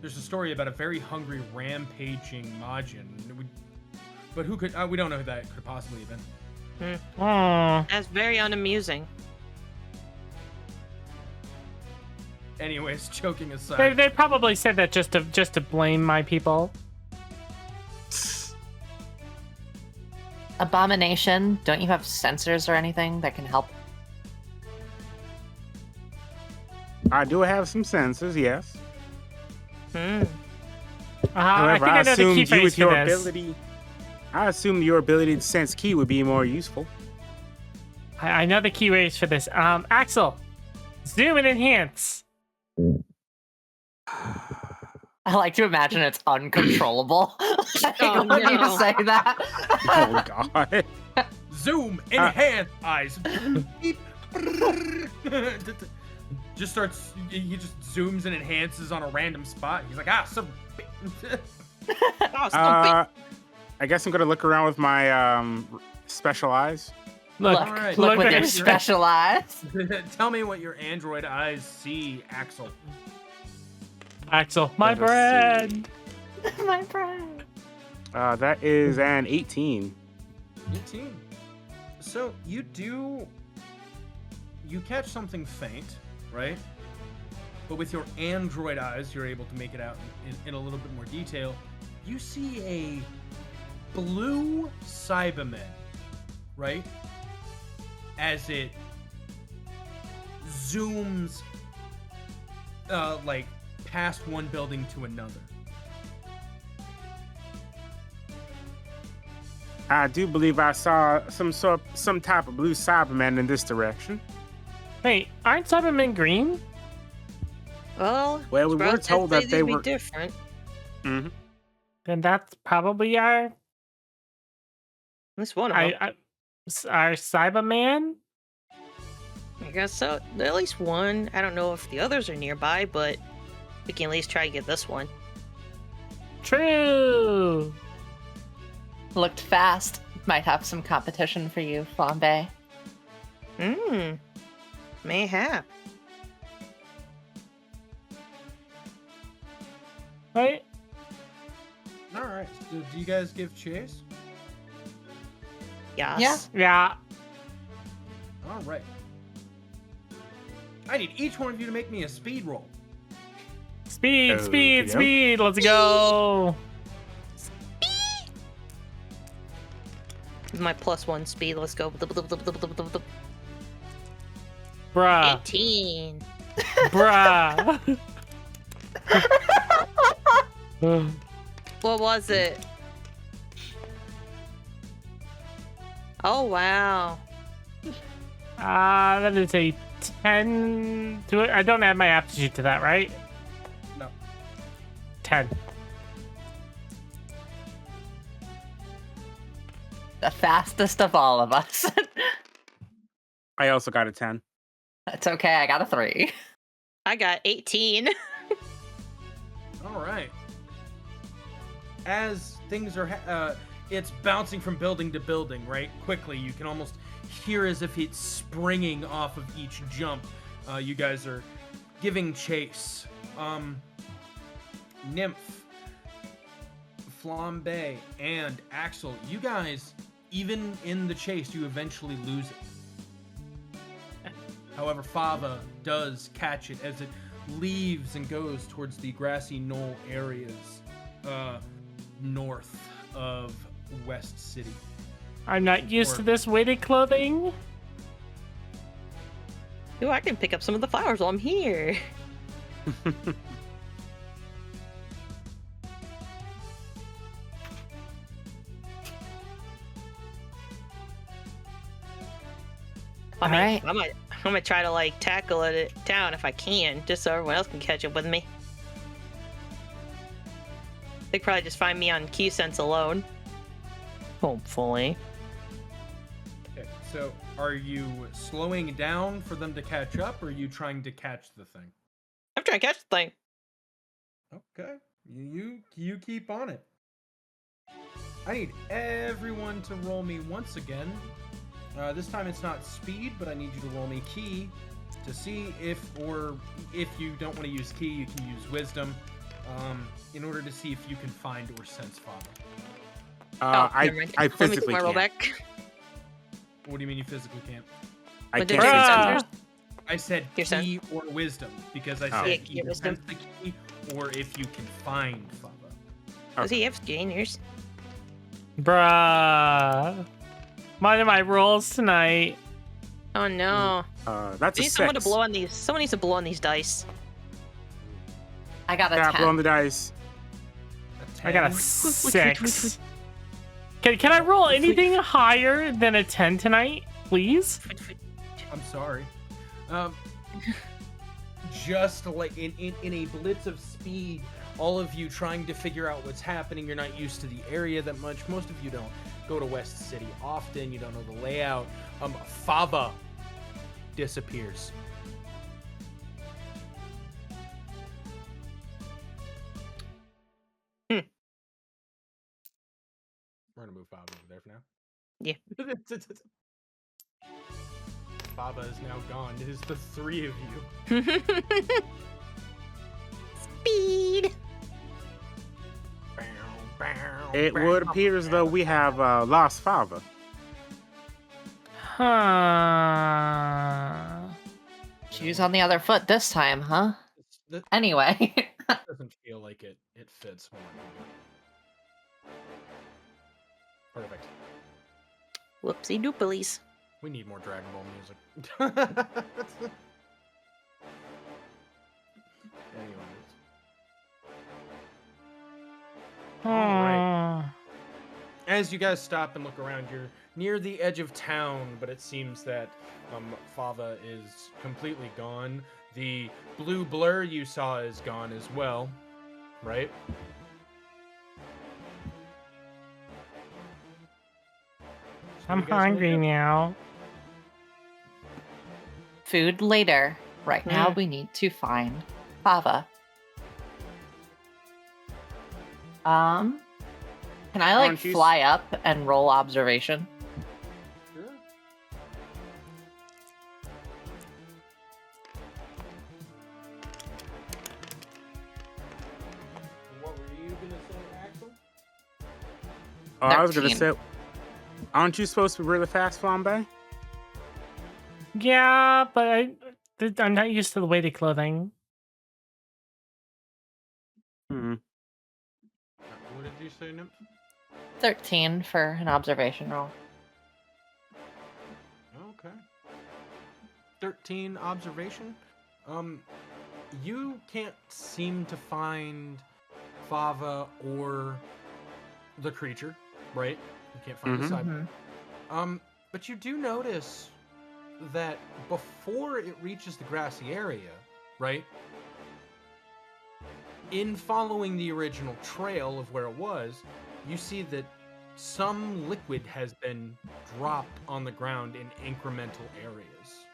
There's a story about a very hungry, rampaging Majin. But who could? We don't know who that could possibly have been. Oh, That's very unamusing. Anyways, joking aside. they probably said that just to blame my people. Abomination, don't you have sensors or anything that can help? I do have some sensors, yes. I However, think I know the key assumed you phrase with for your this. ability. I assume your ability to sense key would be more useful. I know the key phrase for this. Axel, zoom and enhance. I like to imagine it's uncontrollable. Oh, when you no. say that. Oh god. Zoom, enhance, eyes. Beep. Just starts. He just zooms and enhances on a random spot. He's like, some. I guess I'm gonna look around with my special eyes. Look, Look, Alright. look with at your it. special eyes. Tell me what your android eyes see, Axel. Axel, my Let us bread. My friend. That is an 18. 18. So you catch something faint, right? But with your android eyes, you're able to make it out in a little bit more detail. You see a blue Cybermen, right? As it zooms, like past one building to another. I do believe I saw some type of blue Cyberman in this direction. Wait, aren't Cybermen green? Well, Well, we were Sprout told said that they they'd be were. different. Mhm. Then that's probably our. That's one of them. Our Cyberman? I guess so. At least one. I don't know if the others are nearby, but we can at least try to get this one. True. Looked fast. Might have some competition for you, Flambe. Mayhap. Right? All right. So do you guys give chase? Yes. Yeah. All right. I need each one of you to make me a speed roll. Speed, speed, Okey-doke. speed. Let's go. My +1 speed. Let's go. Bruh. 18. Bruh. What was it? Oh, wow. That is a 10 to it. I don't add my aptitude to that, right? No. 10. The fastest of all of us. I also got a 10. That's okay. I got a 3. I got 18. All right. As things are, it's bouncing from building to building, right? Quickly, you can almost hear as if it's springing off of each jump. You guys are giving chase. Nymph, Flambe, and Axel, you guys, even in the chase, you eventually lose it. However, Fava does catch it as it leaves and goes towards the grassy knoll areas north of West City. I'm not used to this weighted clothing. Ooh, I can pick up some of the flowers while I'm here. I mean, Alright. I'm gonna try to like tackle it down if I can, just so everyone else can catch up with me. They probably just find me on key sense alone. Hopefully. Okay, so are you slowing down for them to catch up, or are you trying to catch the thing? I'm trying to catch the thing. Okay, you keep on it. I need everyone to roll me once again. This time it's not speed, but I need you to roll me key to see if you don't want to use key, you can use wisdom, in order to see if you can find or sense Father. Never mind. I Let me put physically my roll can't. back. What do you mean you physically can't? I But can't there's sense Bruh. it. I said Your sense? key or wisdom, because I Oh. said Yeah, key or either wisdom. sense the key or if you can find Father. Does he have gainers? Bruh. Mine are my rolls tonight. Oh no. That's We a need someone to 6. blow on these. Someone needs to blow on these dice. I got a Tap 10. on the dice. I got a 10. 6. Can I roll anything higher than a 10 tonight, please? I'm sorry. Just like in a blitz of speed, all of you trying to figure out what's happening. You're not used to the area that much. Most of you don't go to West City often. You don't know the layout. Fava disappears. We're gonna move Fava over there for now. Yeah. Fava is now gone. It is the three of you. Speed. It would appear as though we have lost Fava. Huh. Shoes on the other foot this time, huh? That Anyway. doesn't feel like it fits more. Perfect. Whoopsie doopalies. We need more Dragon Ball music. Anyways. Alright. As you guys stop and look around, you're near the edge of town, but it seems that Fava is completely gone. The blue blur you saw is gone as well, right? I'm you guys gonna hungry do? now. Food later. Right now, Mm. we need to find Fava. Can I like Aren't you s- fly up and roll observation? Sure. What were you gonna say, Axel? Oh, I was gonna 13. say, aren't you supposed to be really fast, Flambe? Yeah, but I'm not used to the weighted clothing. Hmm. What did you say, Nymph? 13 for an observation roll. Okay. 13 observation. You can't seem to find Fava or the creature, right? You can't find the Cybermen. But you do notice that before it reaches the grassy area, right? In following the original trail of where it was, you see that some liquid has been dropped on the ground in incremental areas.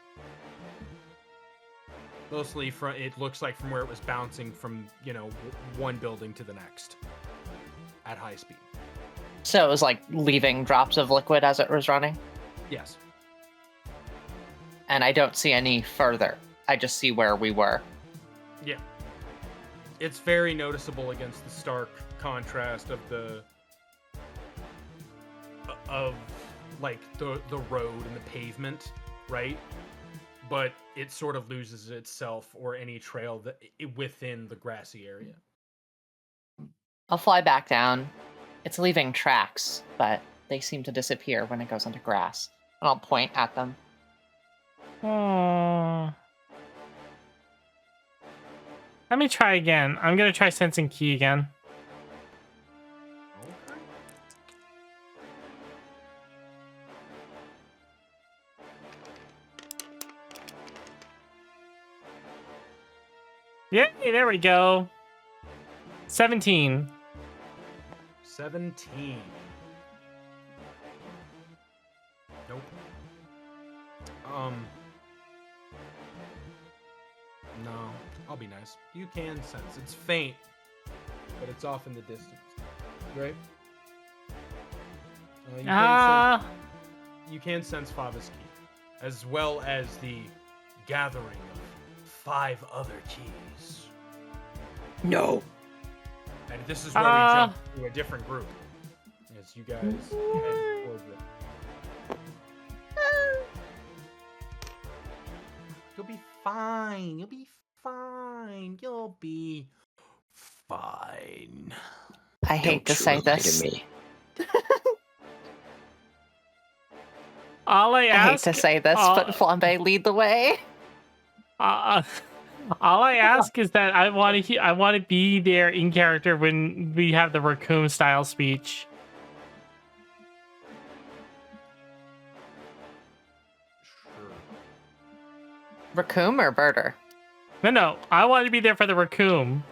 Mostly from, it looks like from where it was bouncing from, one building to the next at high speed. So it was like leaving drops of liquid as it was running. Yes. And I don't see any further. I just see where we were. Yeah. It's very noticeable against the stark contrast of the road and the pavement, right? But it sort of loses itself or any trail within the grassy area. I'll fly back down. It's leaving tracks, but they seem to disappear when it goes into grass. And I'll point at them. Oh. Let me try again. I'm gonna try sensing key again. Okay. Yay, there we go. 17. 17. Nope. No, I'll be nice. You can sense. It's faint, but it's off in the distance. Right? You can sense Fava's key, as well as the gathering of 5 other keys. No. And this is where we jump to a different group. As you guys head towards it. You'll be fine. You'll be fine. You'll be fine. I hate to say this. All I I hate ask, to say this, but Flambe, lead the way. all I ask is that I want to be there in character when we have the raccoon style speech. Sure. Raccoon or birder? No, I want to be there for the raccoon.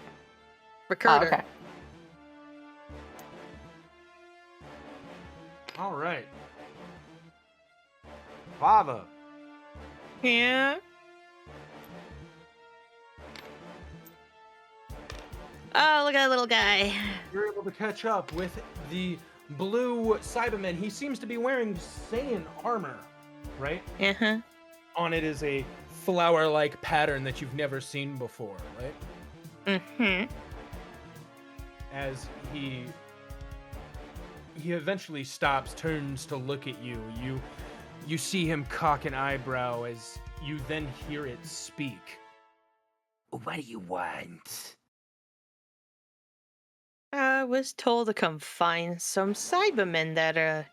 Recurder. Okay. All right. Fava. Yeah. Oh, look at that little guy. You're able to catch up with the blue Cybermen. He seems to be wearing Saiyan armor, right? Uh-huh. On it is a flower-like pattern that you've never seen before, right? Mm-hmm. As he eventually stops, turns to look at you. You see him cock an eyebrow as you then hear it speak. What do you want? I was told to come find some Cybermen that are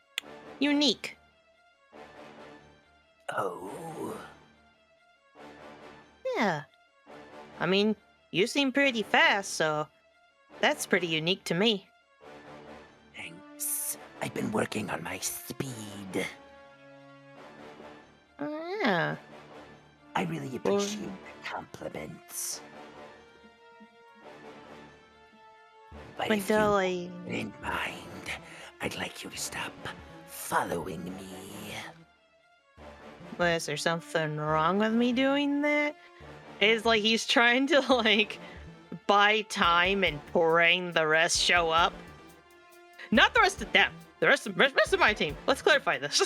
unique. Oh. Yeah. I mean, you seem pretty fast, so that's pretty unique to me. Thanks. I've been working on my speed. Oh, yeah. I really appreciate the compliments. But if you Like, didn't mind, I'd like you to stop following me. Well, is there something wrong with me doing that? It's like he's trying to, like, buy time and praying the rest show up. Not the rest of them. The rest of my team. Let's clarify this.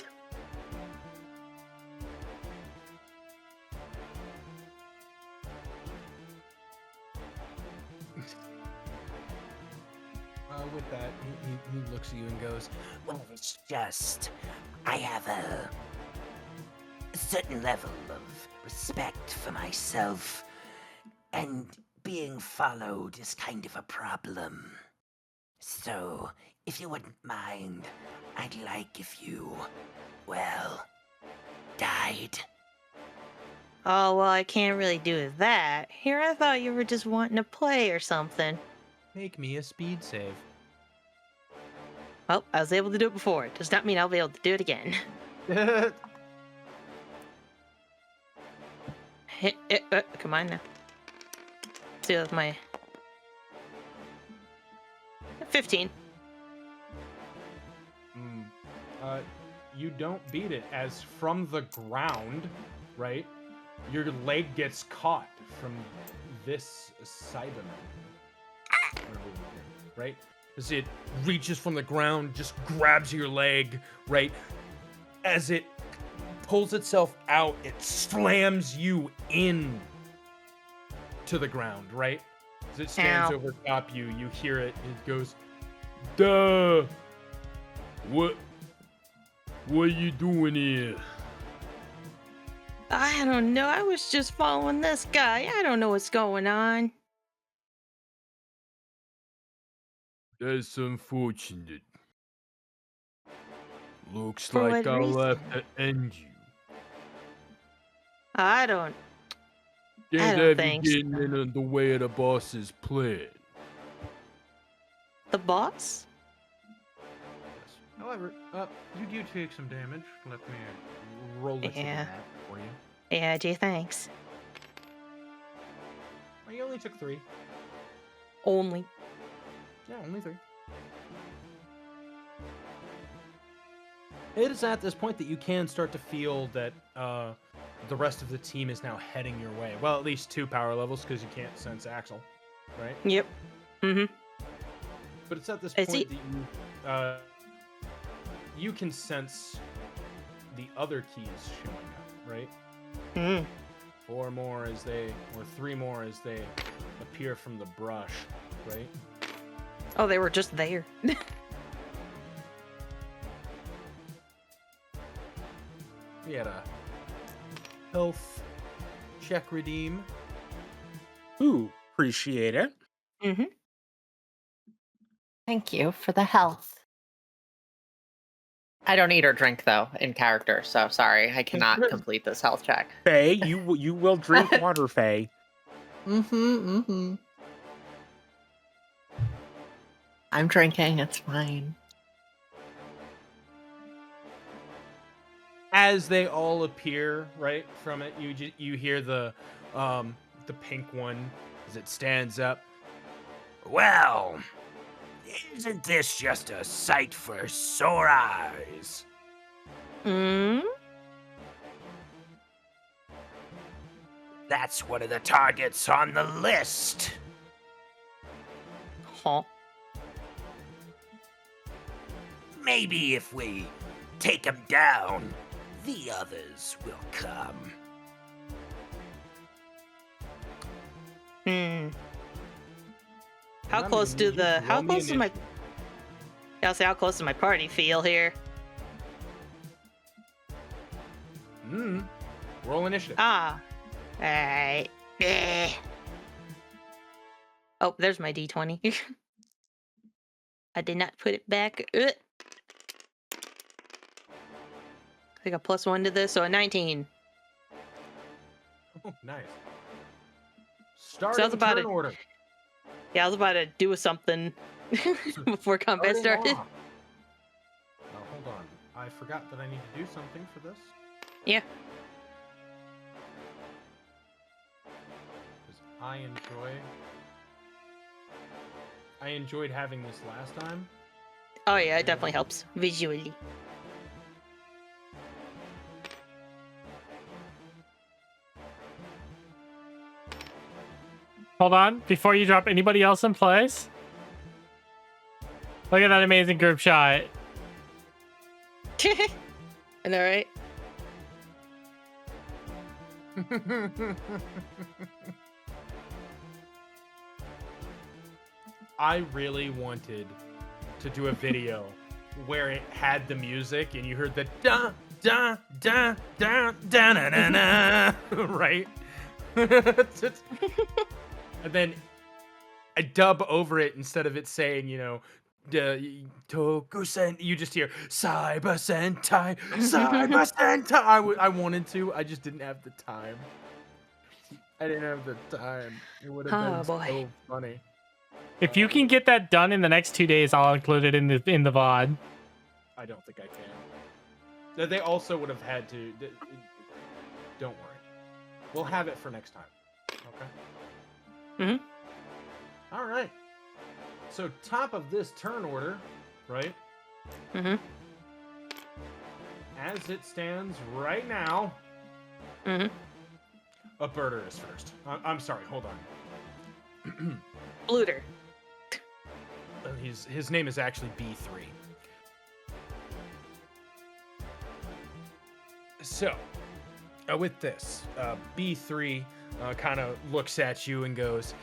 With that, he looks at you and goes, Well, it's just, I have a certain level of respect for myself, and being followed is kind of a problem. So, if you wouldn't mind, I'd like if you, well, died. Oh, well, I can't really do that. Here, I thought you were just wanting to play or something. make me a speed save. Well, I was able to do it before. It does not mean I'll be able to do it again. Come on now. Let's see with my 15. You don't beat it, as from the ground, right? Your leg gets caught from this Cybermen. Right? As it reaches from the ground, just grabs your leg, right? As it pulls itself out, it slams you in to the ground, right? As it stands Ow. over top you, you hear it, it goes, duh! What are you doing here? I don't know. I was just following this guy. I don't know what's going on. That's unfortunate. Looks For like what I'll have reason? to end you. I don't Can't don't have think you getting so. in the way of the boss's plan. The boss? However, you do take some damage. Let me roll it Yeah. for you. Yeah, gee, thanks. Well, you only took 3. Only. Yeah, only 3. It is at this point that you can start to feel that the rest of the team is now heading your way. Well, at least 2 power levels, because you can't sense Axel, right? Yep. Mm-hmm. But it's at this Is point he- that you can sense the other keys showing up, right? Mm. 3 more as they appear from the brush, right? Oh, they were just there. We had a health check redeem. Ooh, appreciate it. Mm-hmm. Thank you for the health. I don't eat or drink though in character, so sorry, I cannot complete this health check. Faye, you will drink water, Faye. Mm-hmm. I'm drinking, it's fine. As they all appear right from it, you hear the pink one as it stands up. Well, isn't this just a sight for sore eyes? Mm? That's one of the targets on the list. Huh. Maybe if we take him down, the others will come. Hmm. How Remember, close you do need to the roll how me close does my initiative. I'll say how close does my party feel here? Roll initiative. Ah. Alright. Oh, there's my D20. I did not put it back. I got +1 to this, so a 19. Oh, nice. Starting about turn it. order. Yeah, I was about to do something before combat Starting started. off. Now, hold on. I forgot that I need to do something for this. Yeah. Because I enjoyed having this last time. Oh yeah, it definitely helps visually. Hold on, before you drop anybody else in place. Look at that amazing group shot. I know, right? I really wanted to do a video where it had the music and you heard the da da da da da na na na, right? And then I dub over it instead of it saying, you know, Toku-sen, you just hear Saiba-Sentai, Saiba-Sentai. I wanted to, I just didn't have the time. I didn't have the time. It would have been so funny. If you can get that done in the next 2 days, I'll include it in the VOD. I don't think I can. They also would have had to. Don't worry. We'll have it for next time. Okay? Mm-hmm. All right. So top of this turn order, right? Mm-hmm. As it stands right now, Mm-hmm. a birder is first. I'm sorry, hold on. Blooter. His name is actually B3. So, with this, B3 kind of looks at you and goes,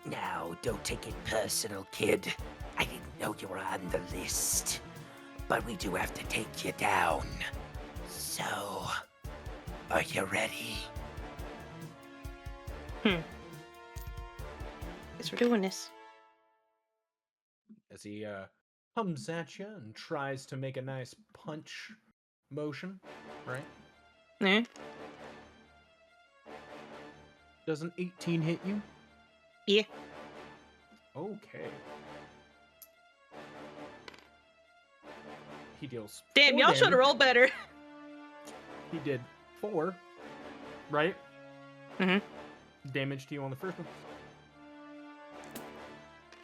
Now, don't take it personal, kid. I didn't know you were on the list. But we do have to take you down. So, are you ready? Guess we're doing this. as he comes at you and tries to make a nice punch motion, right? Yeah. Does an 18 hit you? Yeah. Okay. He deals. Damn, 4 y'all should have damage. rolled better. He did 4, right? Mhm. Damage to you on the first one.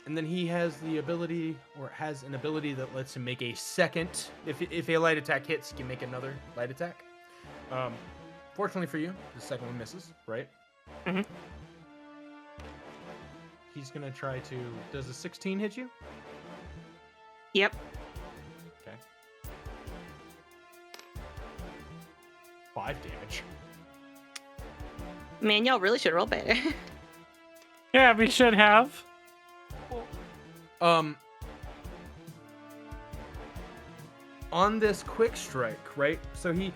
And then he has the ability, or has an ability that lets him make a second. If a light attack hits, he can make another light attack. Fortunately for you, the second one misses, right? Mhm. He's gonna try to. Does a 16 hit you? Yep. Okay. 5 damage. Man, y'all really should roll better. Yeah, we should have. On this quick strike, right? So he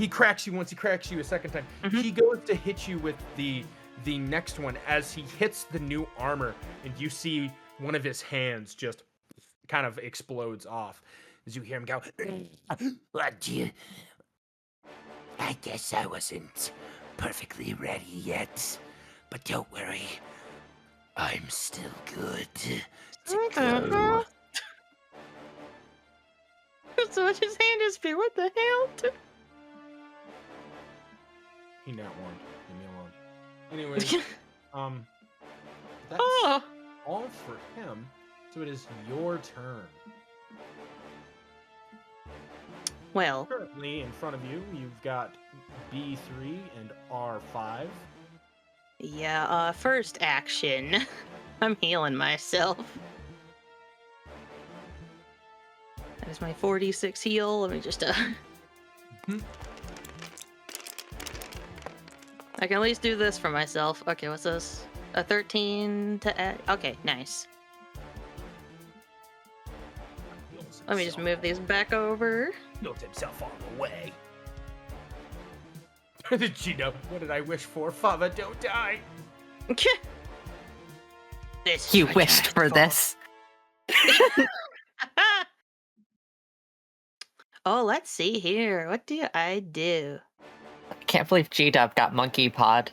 cracks you once, he cracks you a second time. Mhm. He goes to hit you with the next one as he hits the new armor, and you see one of his hands just kind of explodes off as you hear him go. What do you... I guess I wasn't perfectly ready yet. But don't worry. I'm still good to go. So much his hand is spear. What the hell? He not warned. Leave me alone. Anyways, that's Oh. all for him. So it is your turn. Well, Currently in front of you, you've got B3 and R5. yeah, first action. I'm healing myself. That is my 46 heal. Let me just, Mhm. I can at least do this for myself. Okay, what's this? A 13 to add. Okay, nice. Let me just move these back over. Built himself on the way. Did she know? What did I wish for? Father, don't die. This You is wished for this. Oh, let's see here. What do I do? I can't believe G-Dub got monkey pod.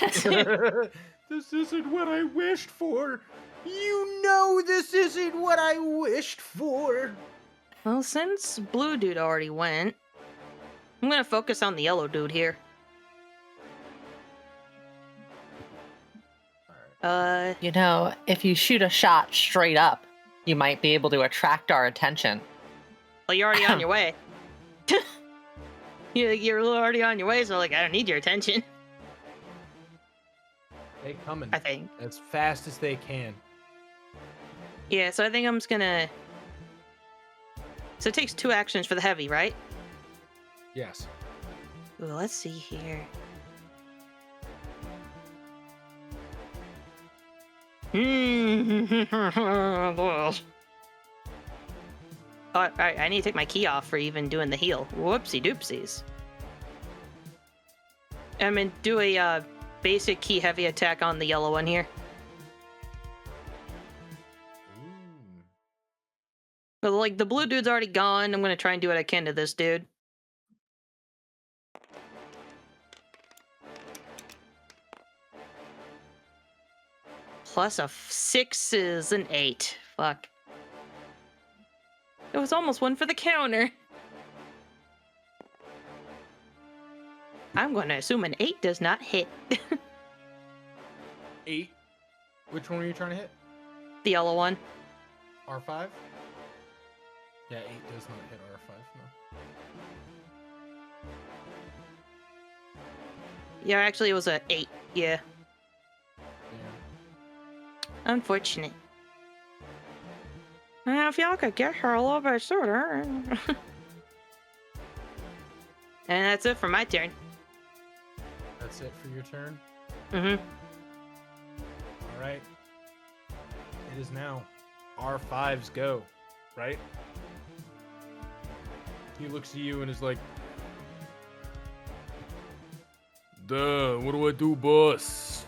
This isn't what I wished for. You know this isn't what I wished for. Well, since blue dude already went, I'm gonna focus on the yellow dude here. You know, if you shoot a shot straight up, you might be able to attract our attention. Well, you're already on your way. You're already on your way, so like I don't need your attention. They coming. I think. As fast as they can. Yeah, so I think I'm just gonna... So it takes 2 actions for the heavy, right? Yes. Ooh, let's see here. Alright, I need to take my key off for even doing the heal. Whoopsie doopsies. I'm gonna do a basic key heavy attack on the yellow one here. Ooh. But like the blue dude's already gone, I'm gonna try and do what I can to this dude. Plus a 6 is an 8. Fuck. It was almost one for the counter. I'm gonna assume an 8 does not hit. 8. Which one were you trying to hit? The yellow one. R5? Yeah, 8 does not hit R5, no. Yeah, actually it was a 8. Yeah. Yeah. Unfortunate. If y'all could get her a little bit sooner. And that's it for my turn. That's it for your turn? Mm-hmm. Alright. It is now R5's go, right? He looks at you and is like, duh, what do I do, boss?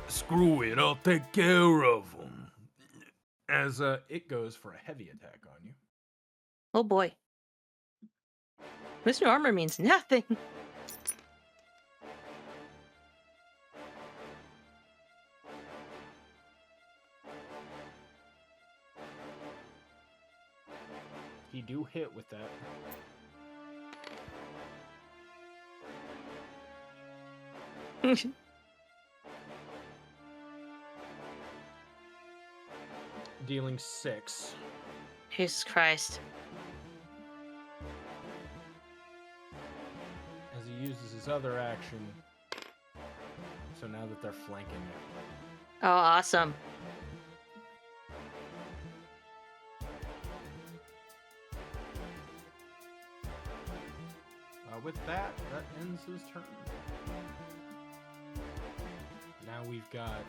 Screw it, I'll take care of him. As it goes for a heavy attack on you. Oh boy. This new armor means nothing. He do hit with that. Dealing 6. Jesus Christ. As he uses his other action. So now that they're flanking it. Oh, awesome. With that ends his turn. Now we've got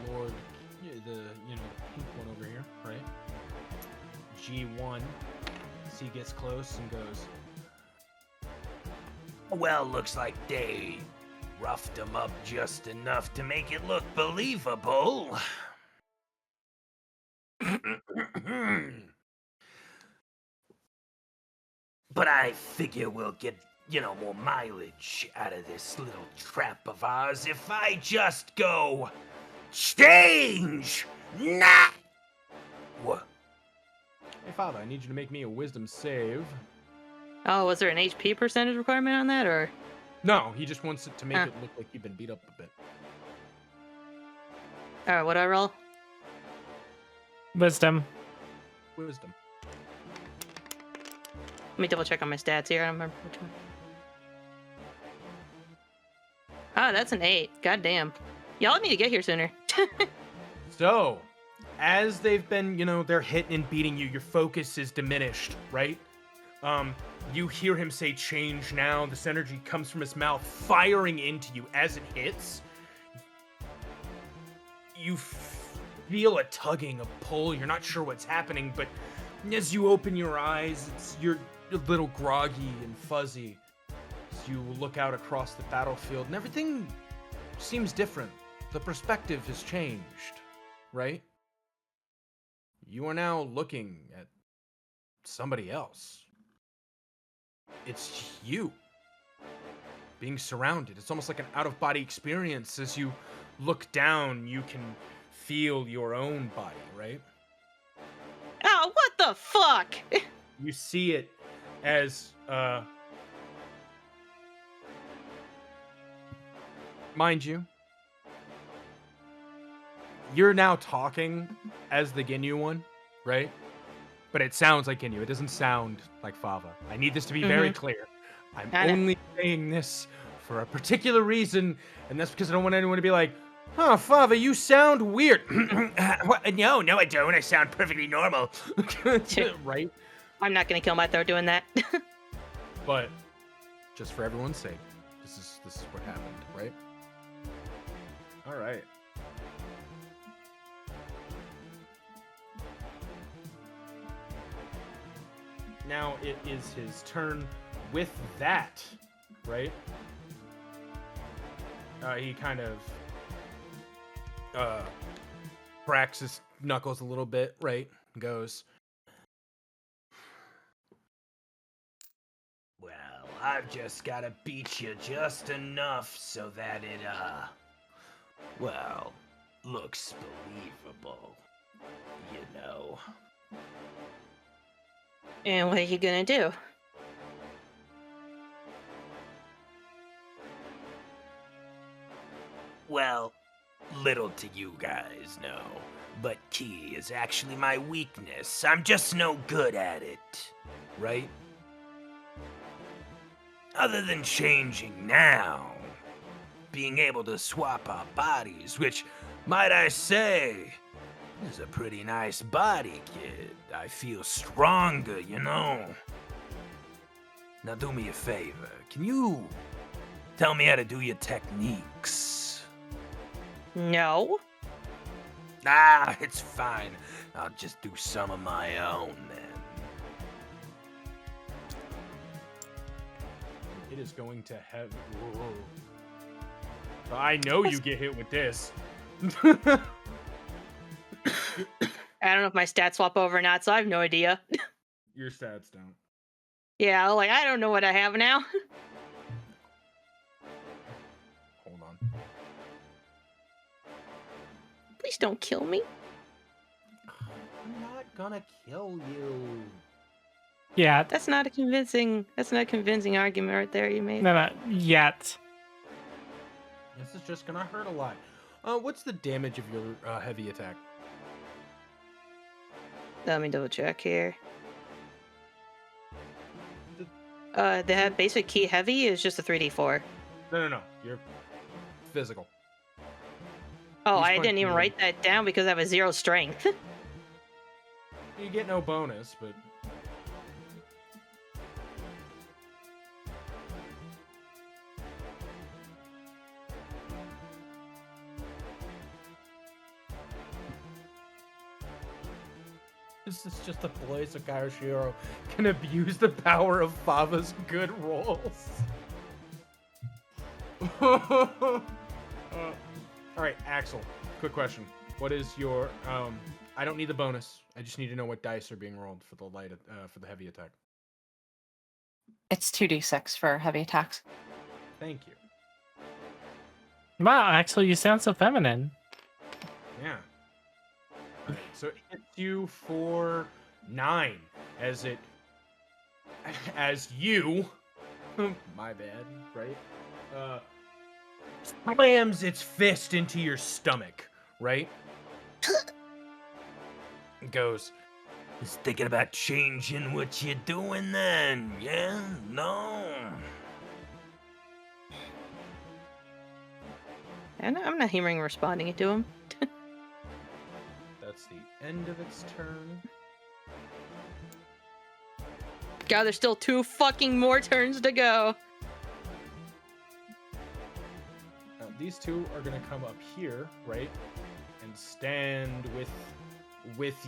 Lord, the pink one over here, right? G1. As he gets close and goes, Well, looks like they roughed him up just enough to make it look believable. But I figure we'll get, more mileage out of this little trap of ours if I just go change now. What? hey father, I need you to make me a wisdom save. Oh, was there an HP percentage requirement on that, or? No, he just wants it to make it look like you've been beat up a bit. Alright, what do I roll? Wisdom. Wisdom. Let me double check on my stats here. I don't remember which one. Ah, that's an 8. God damn. Y'all need to get here sooner. So, as they've been, they're hitting and beating you, your focus is diminished, right? You hear him say change now. This energy comes from his mouth, firing into you as it hits. You feel a tugging, a pull. You're not sure what's happening, but as you open your eyes, you're a little groggy and fuzzy. As you look out across the battlefield, and everything seems different. The perspective has changed, right? You are now looking at somebody else. It's you being surrounded. It's almost like an out-of-body experience. As you look down, you can feel your own body, right? Oh, what the fuck? You see it as, mind you, you're now talking as the Ginyu one, right? But it sounds like Ginyu. It doesn't sound like Fava. I need this to be very clear. I'm I know. only saying this for a particular reason, and that's because I don't want anyone to be like, "Oh, Father, you sound weird." No, I don't. I sound perfectly normal, right? I'm not gonna kill my throat doing that. But just for everyone's sake, this is what happened, right? All right. Now it is his turn. With that, right? He kind of cracks his knuckles a little bit, right? Goes, "Well, I've just gotta beat you just enough so that it, well, looks believable, you know." And what are you gonna do? Well, little do you guys know, but key is actually my weakness. I'm just no good at it, right? Other than changing now, being able to swap our bodies, which, might I say, is a pretty nice body, kid. I feel stronger, you know? Now do me a favor. Can you tell me how to do your techniques? No. Ah, it's fine. I'll just do some of my own then. It is going to have. I know you get hit with this. I don't know if my stats swap over or not, so I have no idea. Your stats don't. Yeah, like I don't know what I have now. Hold on. Please don't kill me. I'm not gonna kill you. Yeah, That's not a convincing argument right there you made. no, yet. This is just gonna hurt a lot. What's the damage of your heavy attack? Let me double check here. The basic key heavy is just a 3d4. No. You're physical. Oh, He's I didn't punching even you. write that down because I have a 0 strength. You get no bonus, but this is just a boy so Kaioshiro can abuse the power of Fava's good rolls. Alright, Axel, quick question. What is your I don't need the bonus. I just need to know what dice are being rolled for the for the heavy attack. It's 2d6 for heavy attacks. Thank you. Wow, Axel, you sound so feminine. Yeah. Alright, so it hits you for 9 as you my bad, right? Slams its fist into your stomach, right? It goes, Just thinking about changing what you're doing then, yeah? No? And I'm not hearing responding to him. that's the end of its turn. God, there's still 2 fucking more turns to go. Now, these two are gonna come up here, right? And stand with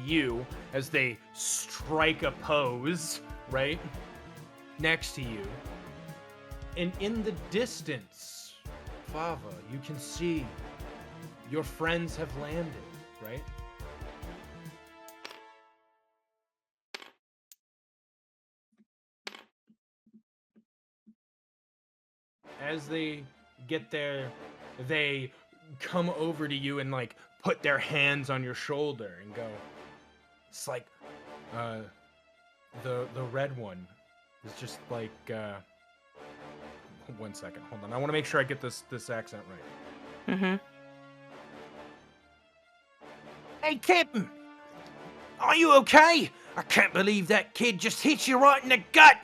you as they strike a pose, right? Next to you. And in the distance, Fava, you can see your friends have landed, right? As they get there, they come over to you and like put their hands on your shoulder and go. It's like the red one is just like 1 second. Hold on. I want to make sure I get this accent right. Mm-hmm. Hey, Captain! Are you okay? I can't believe that kid just hit you right in the gut!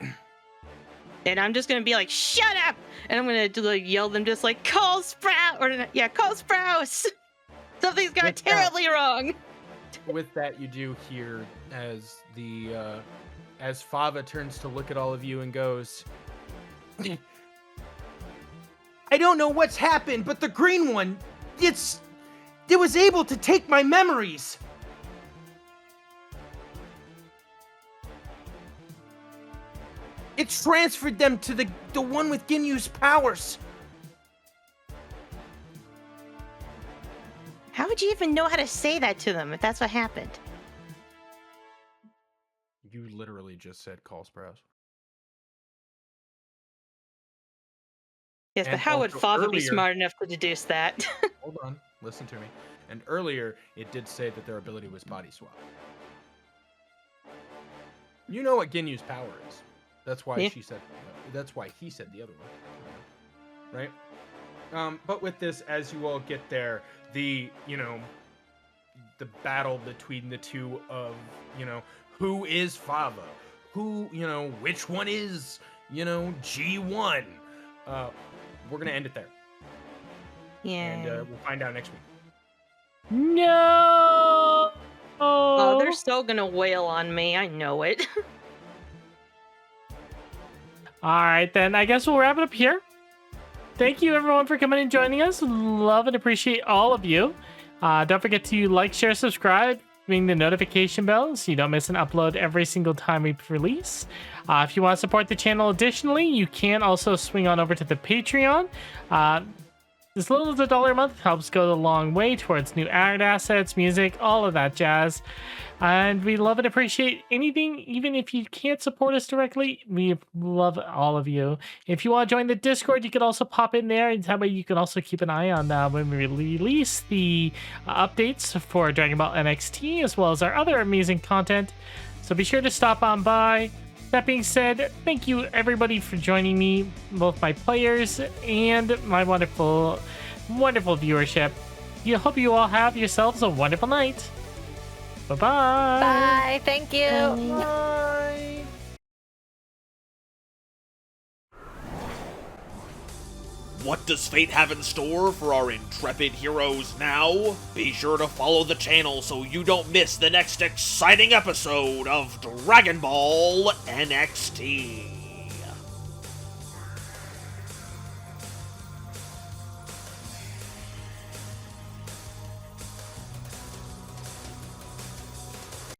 And I'm just gonna be like, shut up! And I'm gonna like yell them just like, call Sprout! Or yeah, call Sprouse! Something's gone terribly wrong! With that, you do hear as as Fava turns to look at all of you and goes, I don't know what's happened, but the green one, it was able to take my memories. It transferred them to the one with Ginyu's powers. How would you even know how to say that to them if that's what happened? You literally just said call Sprouse. Yes, but And how would also Fava be earlier- smart enough to deduce that? Hold on, listen to me. And earlier, it did say that their ability was body swap. You know what Ginyu's power is. That's why Yeah. she said. That's why he said the other one, right? But with this, as you all get there, the battle between the two of who is Fava, who which one is G1. We're gonna end it there, Yeah. and we'll find out next week. No. Oh, they're so gonna wail on me. I know it. All right, then I guess we'll wrap it up here. Thank you, everyone, for coming and joining us. Love and appreciate all of you. Don't forget to like, share, subscribe, ring the notification bell so you don't miss an upload every single time we release. If you want to support the channel additionally, you can also swing on over to the Patreon. As little as $1 a month helps go a long way towards new ad assets, music, all of that jazz. And we love and appreciate anything, even if you can't support us directly. We love all of you. If you want to join the Discord, you can also pop in there, and that way you can also keep an eye on when we release the updates for Dragon Ball NXT, as well as our other amazing content. So be sure to stop on by. That being said, thank you everybody for joining me, both my players and my wonderful, wonderful viewership. I hope you all have yourselves a wonderful night. Bye-bye. Bye. Thank you. Bye. What does fate have in store for our intrepid heroes now? Be sure to follow the channel so you don't miss the next exciting episode of Dragon Ball NXT.